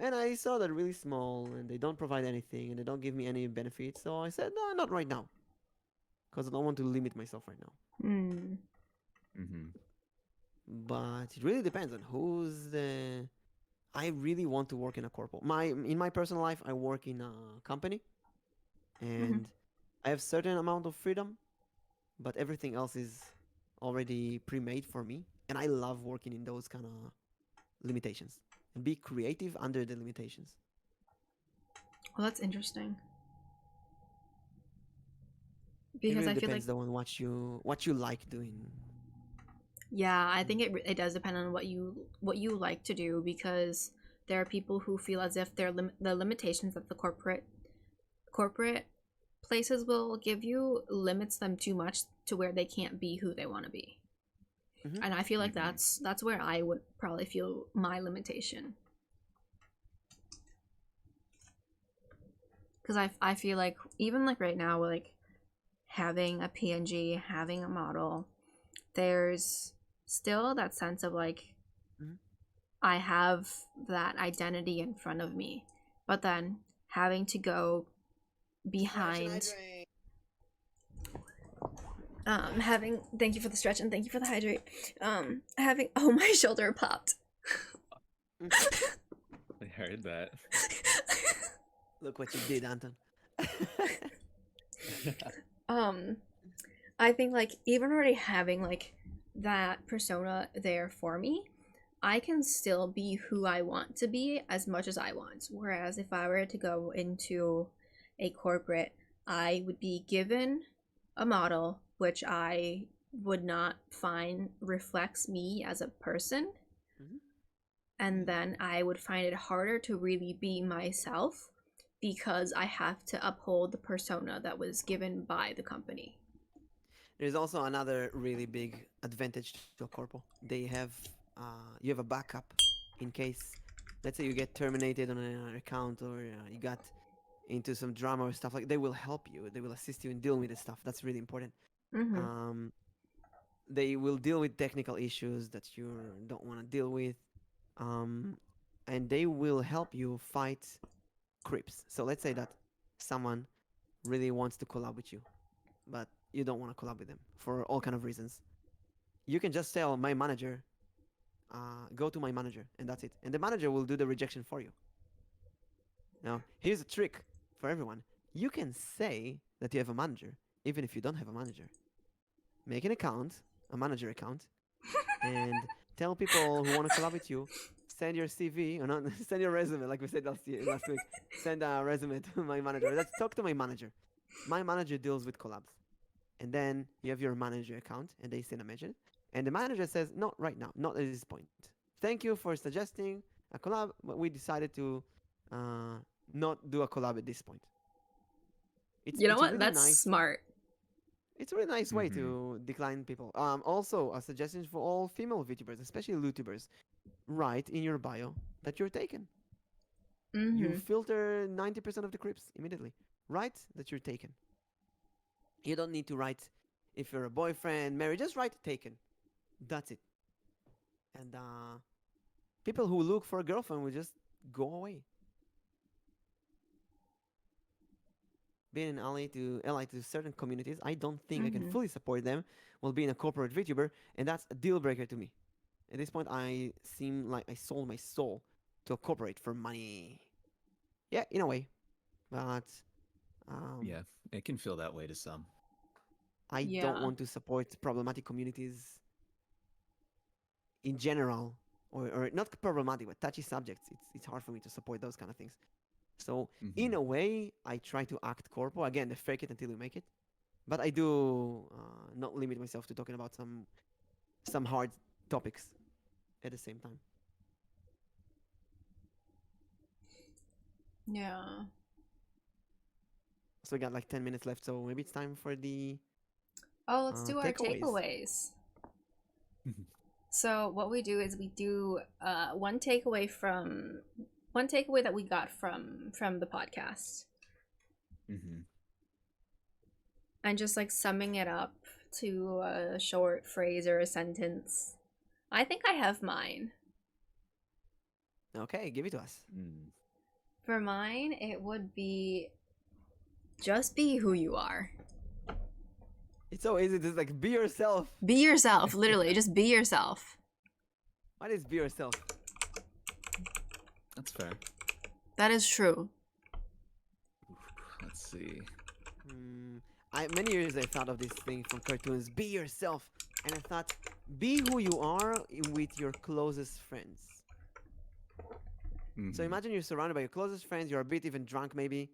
And I saw that really small, and they don't provide anything, and they don't give me any benefits. So I said, no, not right now, because I don't want to limit myself right now. Hmm. Hmm. But it really depends on who's the. I really want to work in a corporate. In my personal life, I work in a company, Mm-hmm. and I have certain amount of freedom, but everything else is already pre-made for me, and I love working in those kind of limitations and be creative under the limitations. Well, that's interesting It because really I feel like depends though on what you like doing. yeah, I think it does depend on what you like to do because there are people who feel as if the limitations that the corporate places will give you limits them too much to where they can't be who they want to be. Hmm. And I feel like Hmm. that's where I would probably feel my limitation because I feel like even like right now like having a PNG, having a model, there's still that sense of like Hmm. I have that identity in front of me, but then having to go Stretch and behind hydrate. having thank you for the stretch and thank you for the hydrate having oh my shoulder popped. I heard that. Look what you did, Anton. um I think like even already having like that persona there for me, I can still be who I want to be as much as I want. Whereas if I were to go into a corporate, I would be given a model which I would not find reflects me as a person, Mhm. and then I would find it harder to really be myself because I have to uphold the persona that was given by the company. There's also another really big advantage to a corpo. They have you have a backup in case, let's say you get terminated on an account or you got into some drama or stuff like. They will help you. They will assist you in dealing with this stuff. That's really important. Mm-hmm. Um, they will deal with technical issues that you don't want to deal with, um, and they will help you fight creeps. So let's say that someone really wants to collab with you, but you don't want to collab with them for all kind of reasons. You can just tell my manager, go to my manager, and that's it. And the manager will do the rejection for you. Now, here's a trick for everyone. You can say that you have a manager, even if you don't have a manager. Make an account, a manager account, and tell people who want to collab with you, send your CV, or not, send your resume, like we said last week. Send a resume to my manager. Let's talk to my manager. My manager deals with collabs. And then you have your manager account, and they send a message. And the manager says, not right now, not at this point. Thank you for suggesting a collab, but we decided to not do a collab at this point. You know it's what? really That's nice. smart. It's a really nice way Mhm. to decline people. Also, a suggestion for all female VTubers, especially LootTubers, write in your bio that you're taken. Mm-hmm. You filter 90% of the creeps immediately. Write that you're taken. You don't need to write if you're a boyfriend, married. Just write taken. That's it. And people who look for a girlfriend will just go away. Being an ally to certain communities, I don't think I can Mm-hmm. fully support them while being a corporate VTuber, and that's a deal breaker to me. At this point, I seem like I sold my soul to a corporate for money. Yeah, in a way, but um, Yeah, it can feel that way to some. I don't Yeah. want to support problematic communities in general, or not problematic, but touchy subjects. It's hard for me to support those kind of things. So in Mhm. a way, I try to act corpo again, the fake it until you make it. But I do not limit myself to talking about some hard topics at the same time. Yeah. So we got like 10 minutes left, so maybe it's time for the Oh, let's do our takeaways. takeaways. So what we do is we do one takeaway that we got from the podcast, Mhm. and just like summing it up to a short phrase or a sentence. I think I have mine. Okay, give it to us. Mm. For mine, it would be just be who you are. It's so easy to like be yourself. Be yourself, literally. Just be yourself. What is be yourself? That's fair. That is true. Let's see. Many years I thought of this thing from cartoons. Be yourself, and I thought, be who you are with your closest friends. So Mhm. imagine you're surrounded by your closest friends. You're a bit even drunk, maybe.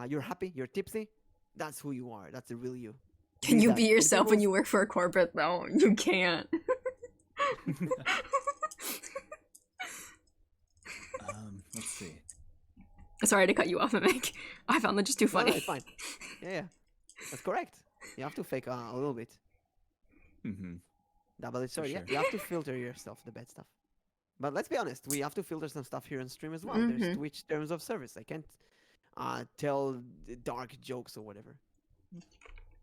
You're happy. You're tipsy. That's who you are. That's the real you. Can you that. be And yourself when people's- you work for a corporate? No, you can't. Let's see. Sorry to cut you off, Mimic. I found that just too No, funny. no, it's fine. Yeah, that's correct. You have to fake a little bit. Mhm. Double-edged sword. Yeah, sure. you have to filter yourself the bad stuff. But let's be honest, we have to filter some stuff here on stream as well. There's Mhm. Twitch terms of service. I can't tell dark jokes or whatever.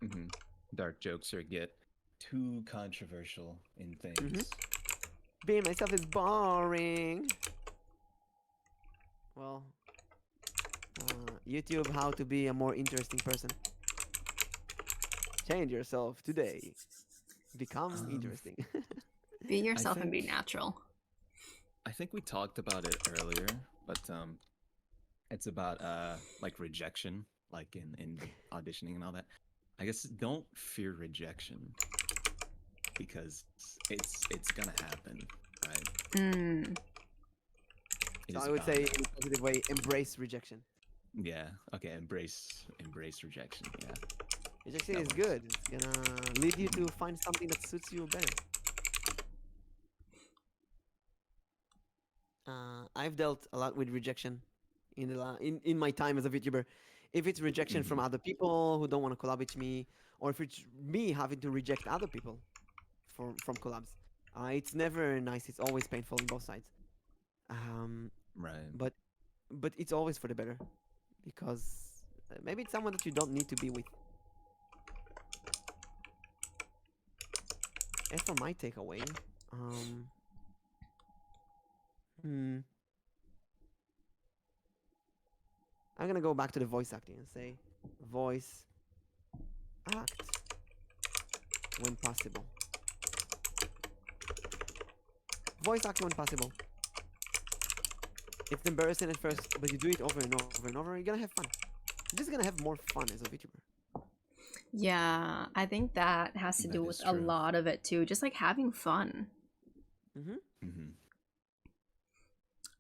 Mhm. Dark jokes or get too controversial in things. Mhm. Being myself is boring. Well, YouTube, how to be a more interesting person. Change yourself today. Become interesting. Be yourself and be think- natural. I think we talked about it earlier, but it's about like rejection, like in auditioning and all that. I guess don't fear rejection because it's gonna happen, right? Mm. It So is I would bound say, to in a positive way, embrace rejection. Yeah. Okay. Embrace rejection. Yeah. Rejection That is works. good. It's gonna lead you to find something that suits you better. I've dealt a lot with rejection in my time as a VTuber, If it's rejection from Mhm. other people who don't want to collab with me, or if it's me having to reject other people from collabs, it's never nice. It's always painful on both sides. Um, Right. but it's always for the better, because maybe it's someone that you don't need to be with. As for my takeaway, um, hmm, I'm gonna go back to the voice acting and say, voice act when possible. Voice act when possible. It's embarrassing at first, but you do it over and over and over, you're gonna have fun. You're just gonna have more fun as a VTuber. Yeah, I think that has to That do is with a true. lot of it too, just like having fun. Mm-hmm. Hmm.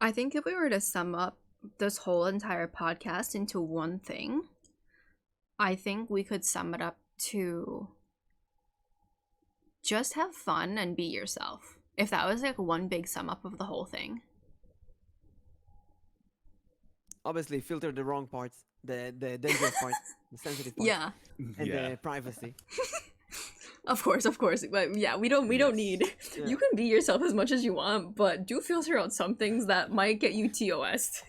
I think if we were to sum up this whole entire podcast into one thing, I think we could sum it up to just have fun and be yourself. If that was like one big sum up of the whole thing. Obviously, filter the wrong parts, the dangerous parts, the sensitive parts, Yeah. and Yeah. the privacy. Of course. But yeah, we don't Yes. need Yeah. you can be yourself as much as you want, but do filter out some things that might get you TOS'd.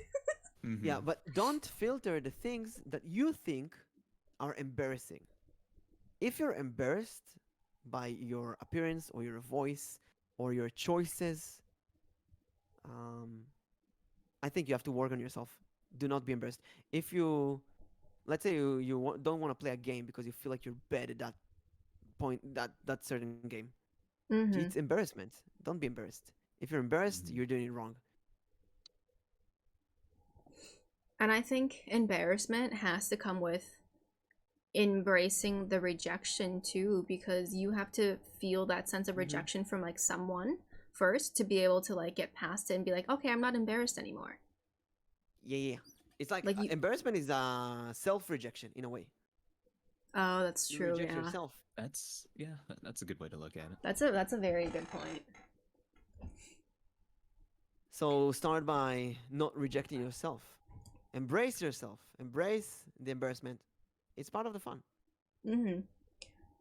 Mhm. Yeah, but don't filter the things that you think are embarrassing. If you're embarrassed by your appearance or your voice or your choices, um, I think you have to work on yourself. Do not be embarrassed. If you, let's say don't want to play a game because you feel like you're bad at that point, that certain game, Mm-hmm. it's embarrassment. Don't be embarrassed. If you're embarrassed, Mhm. you're doing it wrong. And I think embarrassment has to come with embracing the rejection too, because you have to feel that sense of Mhm. rejection from like someone first to be able to like get past it and be like, okay, I'm not embarrassed anymore. Yeah. It's like Like you embarrassment is self-rejection in a way. Oh, that's You true, reject yeah. yourself. That's a good way to look at it. That's a very good point. So start by not rejecting yourself. Embrace yourself. Embrace the embarrassment. It's part of the fun. Mm-hmm.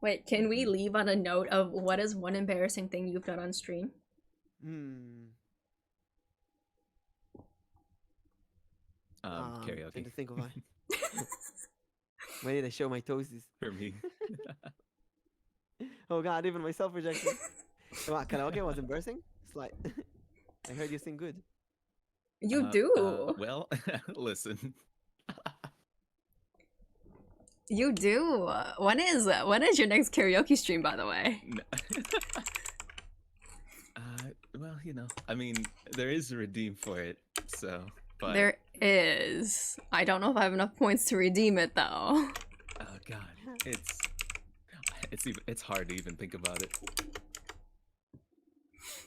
Wait, can we Mhm. leave on a note of what is one embarrassing thing you've done on stream? Trying Karaoke to think of when did I show my toesies? for me. Oh God, even my self-rejection. What, karaoke was embarrassing? It's like I heard you sing good. You do. Well, listen. You do. When is your next karaoke stream, by the way? Well, I mean, there is a redeem for it, so. But There is. I don't know if I have enough points to redeem it though. oh God, it's hard to even think about it.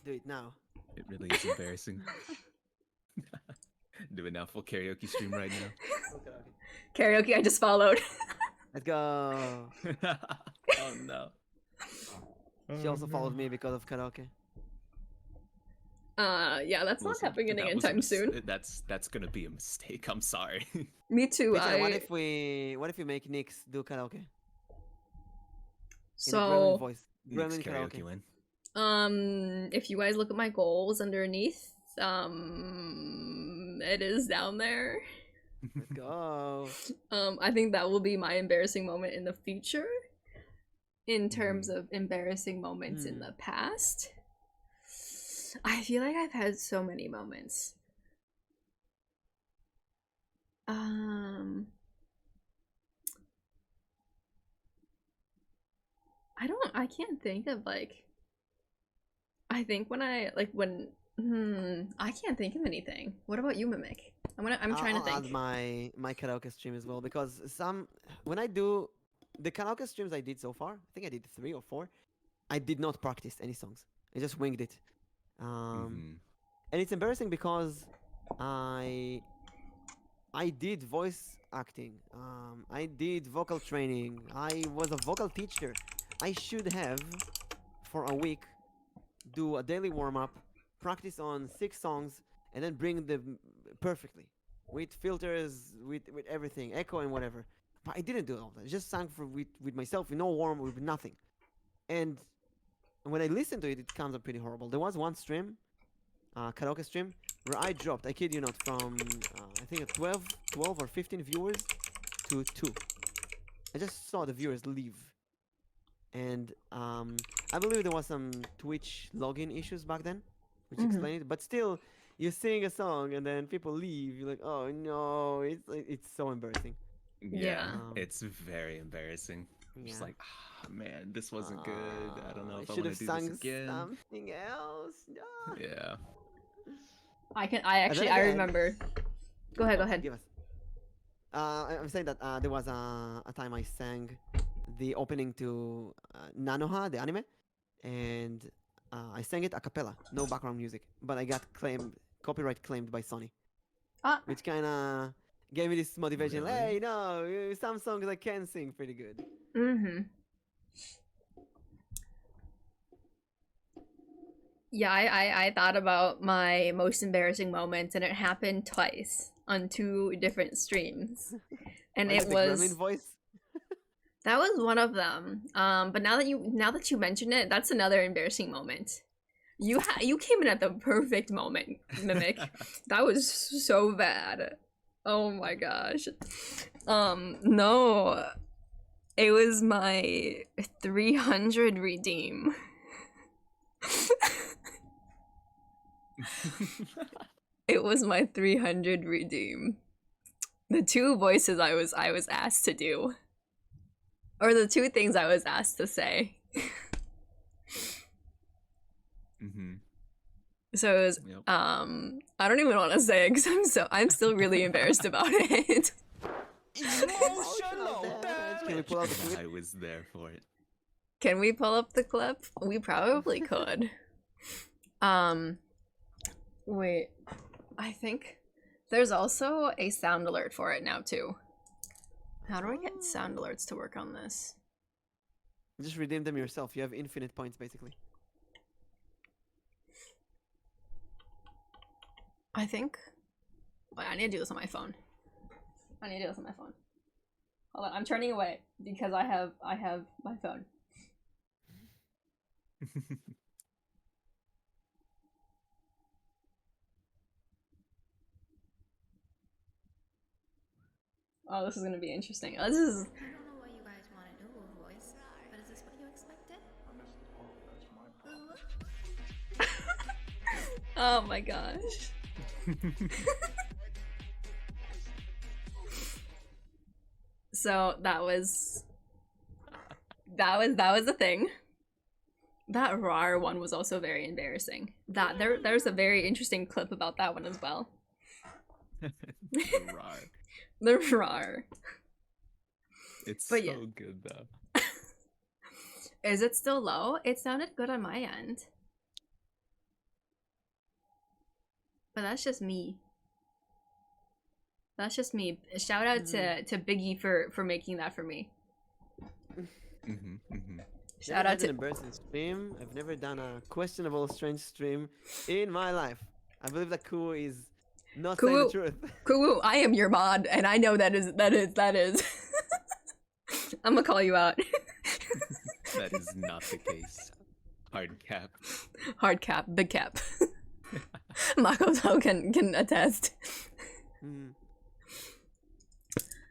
Do it now. It really is embarrassing. Do it now, full karaoke stream right now. Karaoke I just followed. Let's go. Oh no. She also followed me because of karaoke. Yeah, that's not Listen, happening that was a anytime soon. That's gonna be a mistake. I'm sorry. Me too. Peter, what if we make Nyx do karaoke in a gremlin So voice? Next Gremlin karaoke karaoke. win. if you guys look at my goals underneath, it is down there. Let's go. I think that will be my embarrassing moment in the future. In terms of embarrassing moments in the past, I feel like I've had so many moments. I can't think of like. I think when I can't think of anything. What about you, Mimic? I'm trying to I'll think. add my karaoke stream as well, because when I do the karaoke streams I did so far, I think I did 3 or 4. I did not practice any songs. I just winged it. And it's embarrassing because I did voice acting. I did vocal training. I was a vocal teacher. I should have, for a week, do a daily warm up, practice on 6 songs, and then bring them perfectly. with filters, with everything, echo and whatever. But I didn't do all that. I just sang with myself, with no warm, with nothing. And when I listen to it, it comes up pretty horrible. There was one stream, karaoke stream, where I dropped, I kid you not, from I think 12 or 15 viewers to 2. I just saw the viewers leave. And I believe there was some Twitch login issues back then, which explained it. But still, you sing a song and then people leave. You're like, oh no, it's so embarrassing. Yeah. It's very embarrassing. Yeah. Just like, man, this wasn't good. I don't know if I should want have to do sung this again. something else. No. Yeah. I remember. Go ahead. Give us. I'm saying that there was a time I sang the opening to Nanoha, the anime, and I sang it a cappella, no background music, but I got copyright claimed by Sony, which kind of gave me this motivation. Really? Hey, no, some songs I can sing pretty good. Yeah, I thought about my most embarrassing moments, and it happened twice on 2 different streams, and Was it the was gremlin voice. that was one of them. But now that you mention it, that's another embarrassing moment. You came in at the perfect moment, Mimic. That was so bad. Oh my gosh. No, it was my 300 redeem. It was my 300 redeem. The 2 voices I was asked to do. Or the 2 things I was asked to say. So it was I don't even want to say it because I'm still really embarrassed about it. Emotional damage. Can we pull out the clip? I was there for it. Can we pull up the clip? We probably could. Wait. I think there's also a sound alert for it now too. How do I get sound alerts to work on this? Just redeem them yourself. You have infinite points, basically. I think. Wait, I need to do this on my phone. Hold on, I'm turning away because I have my phone. Oh, this is gonna be interesting. This is. I don't know what you guys want to do with voice, but is this what you expected? Oh my gosh. So that was the thing. That RAR one was also very embarrassing. There's a very interesting clip about that one as well. Rar. The RAR. It's But so yeah. good though. Is it still low? It sounded good on my end. But that's just me. Shout out to Biggie for making that for me. Shout out to an embarrassing stream. I've never done a questionable, strange stream in my life. I believe that Ku is not saying the truth. Kuwu, I am your mod, and I know that is. I'm gonna call you out. That is not the case. Hard cap. Hard cap, big cap. Makoto can attest.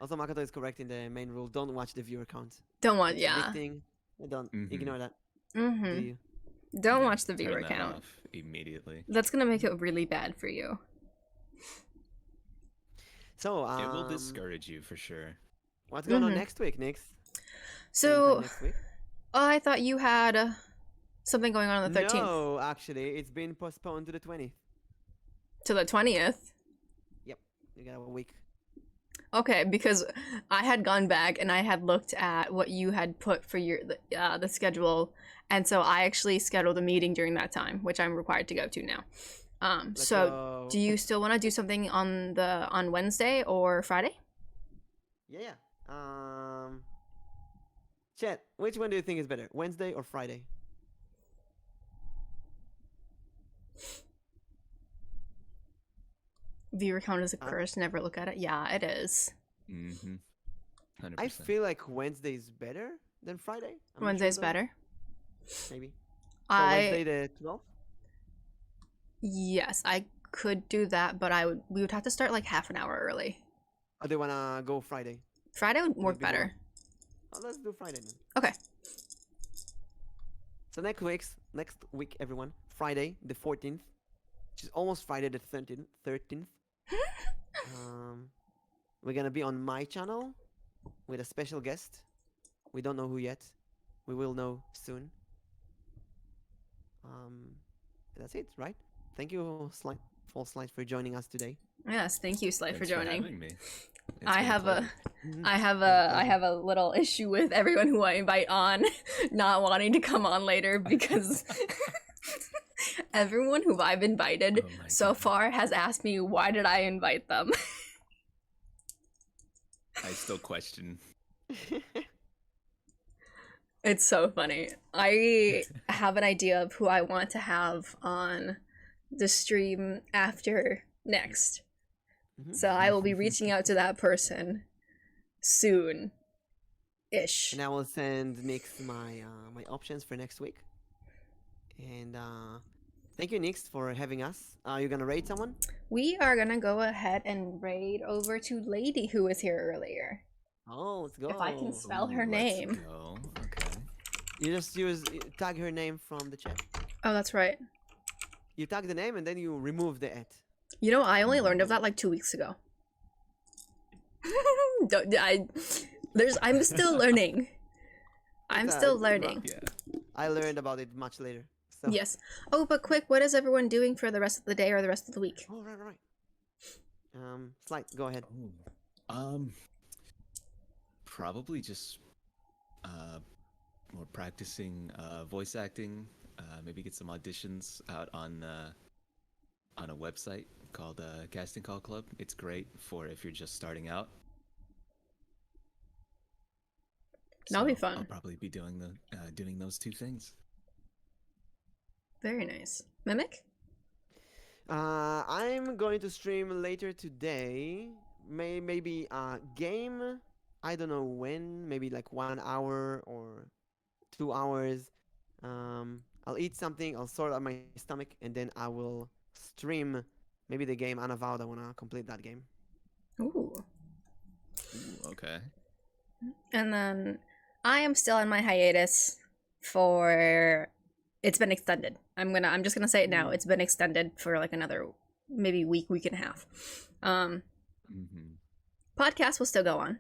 Also, Makoto is correct in the main rule. Don't watch the viewer count. Don't want, It's yeah. addicting. Don't ignore that. Mm-hmm. Do you? Don't Yeah, watch the viewer turn that count. off immediately. That's gonna make it really bad for you. So, It will discourage you for sure. what's going on next week, Nyx? So, Next week? I thought you had something going on the 13th. No, actually, it's been postponed to the 20th. To the 20th. Yep, you got a week. Okay, because I had gone back and I had looked at what you had put for the schedule, and so I actually scheduled a meeting during that time, which I'm required to go to now. Let's So go. do you still want to do something on Wednesday or Friday? Yeah. Chat, which one do you think is better, Wednesday or Friday? Viewer count is a Uh, curse. Never look at it. Yeah, it is. Mm-hmm. 100%. I feel like Wednesday is better than Friday. I'm not sure Wednesday's though. better. Maybe. So Wednesday I the 12th? yes, I could do that, but we would have to start like half an hour early. Or they wanna go Friday? Friday would work Maybe more. better. Oh, let's do Friday then. Okay. So next week, everyone, Friday the 14th, which is almost Friday the 13th. We're gonna be on my channel with a special guest. We don't know who yet. We will know soon. That's it, right? Thank you, FalseSleight, for joining us today. Yes, thank you, Slight, for Thanks joining. having me. It's I been have a pleasure. I have My a I pleasure. have a little issue with everyone who I invite on not wanting to come on later because everyone who I've invited Oh my so God. far has asked me why did I invite them. I still question. It's so funny. I have an idea of who I want to have on the stream after next. Mhm. So I will be reaching out to that person soon ish. And I will send Nyx my options for next week. And thank you, Nyx, for having us. Are you gonna rate someone? We are gonna go ahead and raid over to Lady who was here earlier. Oh, let's go. If I can spell her Ooh, name. Let's go. Okay. You just tag her name from the chat. Oh, that's right. You tag the name and then you remove the @ You know, I only learned of that like 2 weeks ago. I'm still learning. I'm It's, still it's learning. Yeah. I learned about it much later. So. Yes. Oh, but quick, what is everyone doing for the rest of the day or the rest of the week? Oh, right. Slight, go ahead. Oh. Probably just more practicing voice acting. Maybe get some auditions out on a website called Casting Call Club. It's great for if you're just starting out. That'll be So fun. I'll probably be doing those two things. Very nice. Mimic? I'm going to stream later today. Maybe a game. I don't know when. Maybe like 1 hour or 2 hours. I'll eat something. I'll sort out my stomach, and then I will stream. Maybe the game Anavowed. I wanna complete that game. Ooh. Ooh, okay. And then I am still on my hiatus for it's been extended. I'm just gonna say it now. It's been extended for like another maybe week and a half. Mm-hmm. Podcast will still go on.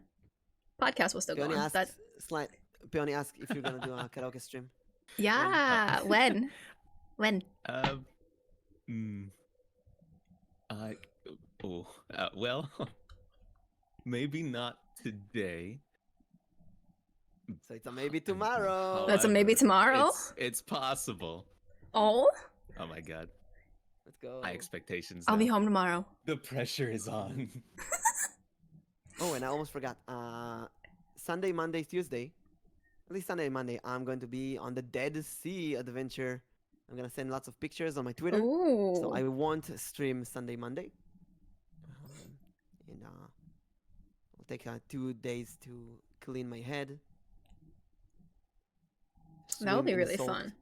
Podcast will still go Peony on. asked, That Peony asked if you're gonna do a karaoke stream. yeah. When? When? I well, maybe not today. So it's a maybe tomorrow. That's a maybe However, tomorrow? It's possible. Oh, Oh my god. Let's go. High expectations. I'll be though. home tomorrow. The pressure is on. Oh, and I almost forgot. Sunday, Monday, Tuesday. At least Sunday and Monday, I'm going to be on the Dead Sea adventure. I'm gonna send lots of pictures on my Twitter. Ooh. So I won't stream Sunday, Monday. And I'll take 2 days to clean my head. That would be really fun.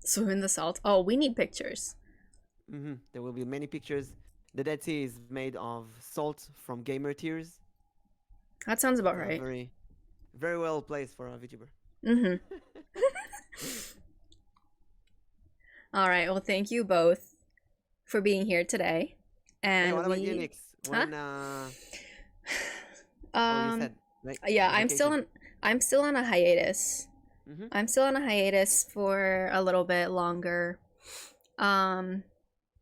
Swim in the salt. Oh, we need pictures. There will be many pictures. The Dead Sea is made of salt from gamer tears. That sounds about right. Very, very well placed for a VTuber. Mm-hmm. All right. Well, thank you both for being here today. And Hey, what about you, we, Nyx? When, oh, you said, right? yeah, Vacation. I'm still on a hiatus. Mhm. I'm still on a hiatus for a little bit longer. And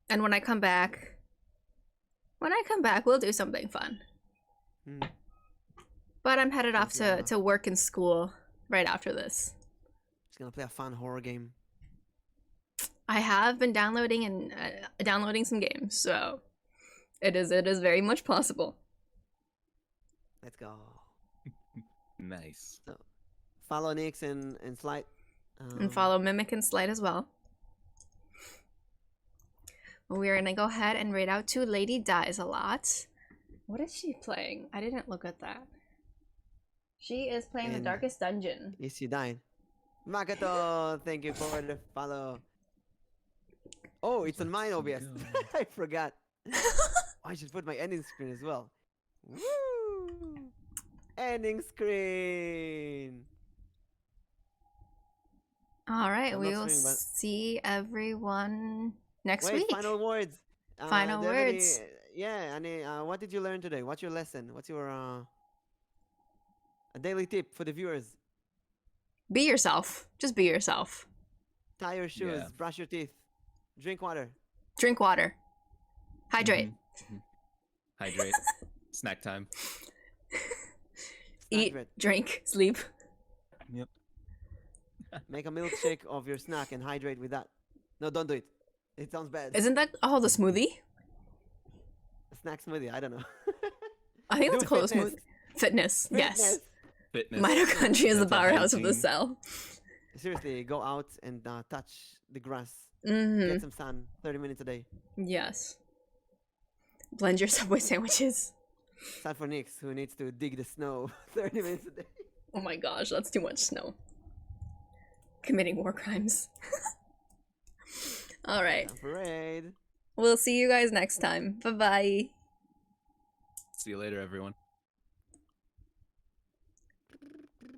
when I come back, we'll do something fun. Mm. But I'm headed off Yeah. to work and school right after this. Just gonna play a fun horror game. I have been downloading some games, so it is very much possible. Let's go. Nice. Follow Nyx and Slight. And follow Mimic and Slight as well. We're gonna go ahead and raid out to Lady Dies a lot. What is she playing? I didn't look at that. She is playing the And- Darkest Dungeon. Yes, you died. Makoto, thank you for the follow. Oh, it's on mine, OBS. I forgot. I should put my ending screen as well. Woo! Ending screen. All right, I'm we not will streaming, but- see everyone next Wait, week. final words. Final do you have any- words. yeah, and what did you learn today? What's your lesson? What's your a daily tip for the viewers? Be yourself. Just be yourself. Tie your shoes, Yeah. brush your teeth, drink water. Drink water. Hydrate. Hydrate. Snack time. Snack Eat, it. drink, sleep. Yep. Make a milkshake of your snack and hydrate with that. No, don't do it. It sounds bad. Isn't that the smoothie? A snack smoothie. I don't know. I think that's Do close. fitness. Fitness. Yes. Fitness. Fitness. Mitochondria is the Mental powerhouse of the hygiene. cell. Seriously, go out and touch the grass. Mm-hmm. Get some sun. 30 minutes a day. Yes. Blend your Subway sandwiches. Sad for Nyx, who needs to dig the snow 30 minutes a day. Oh my gosh, that's too much snow. Committing war crimes. All right. Parade. We'll see you guys next time. Bye bye. See you later, everyone.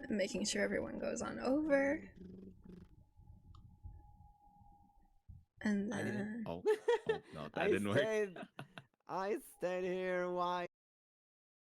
Making sure everyone goes on over. And I then didn't. Oh no, that didn't work. I stayed here. Why?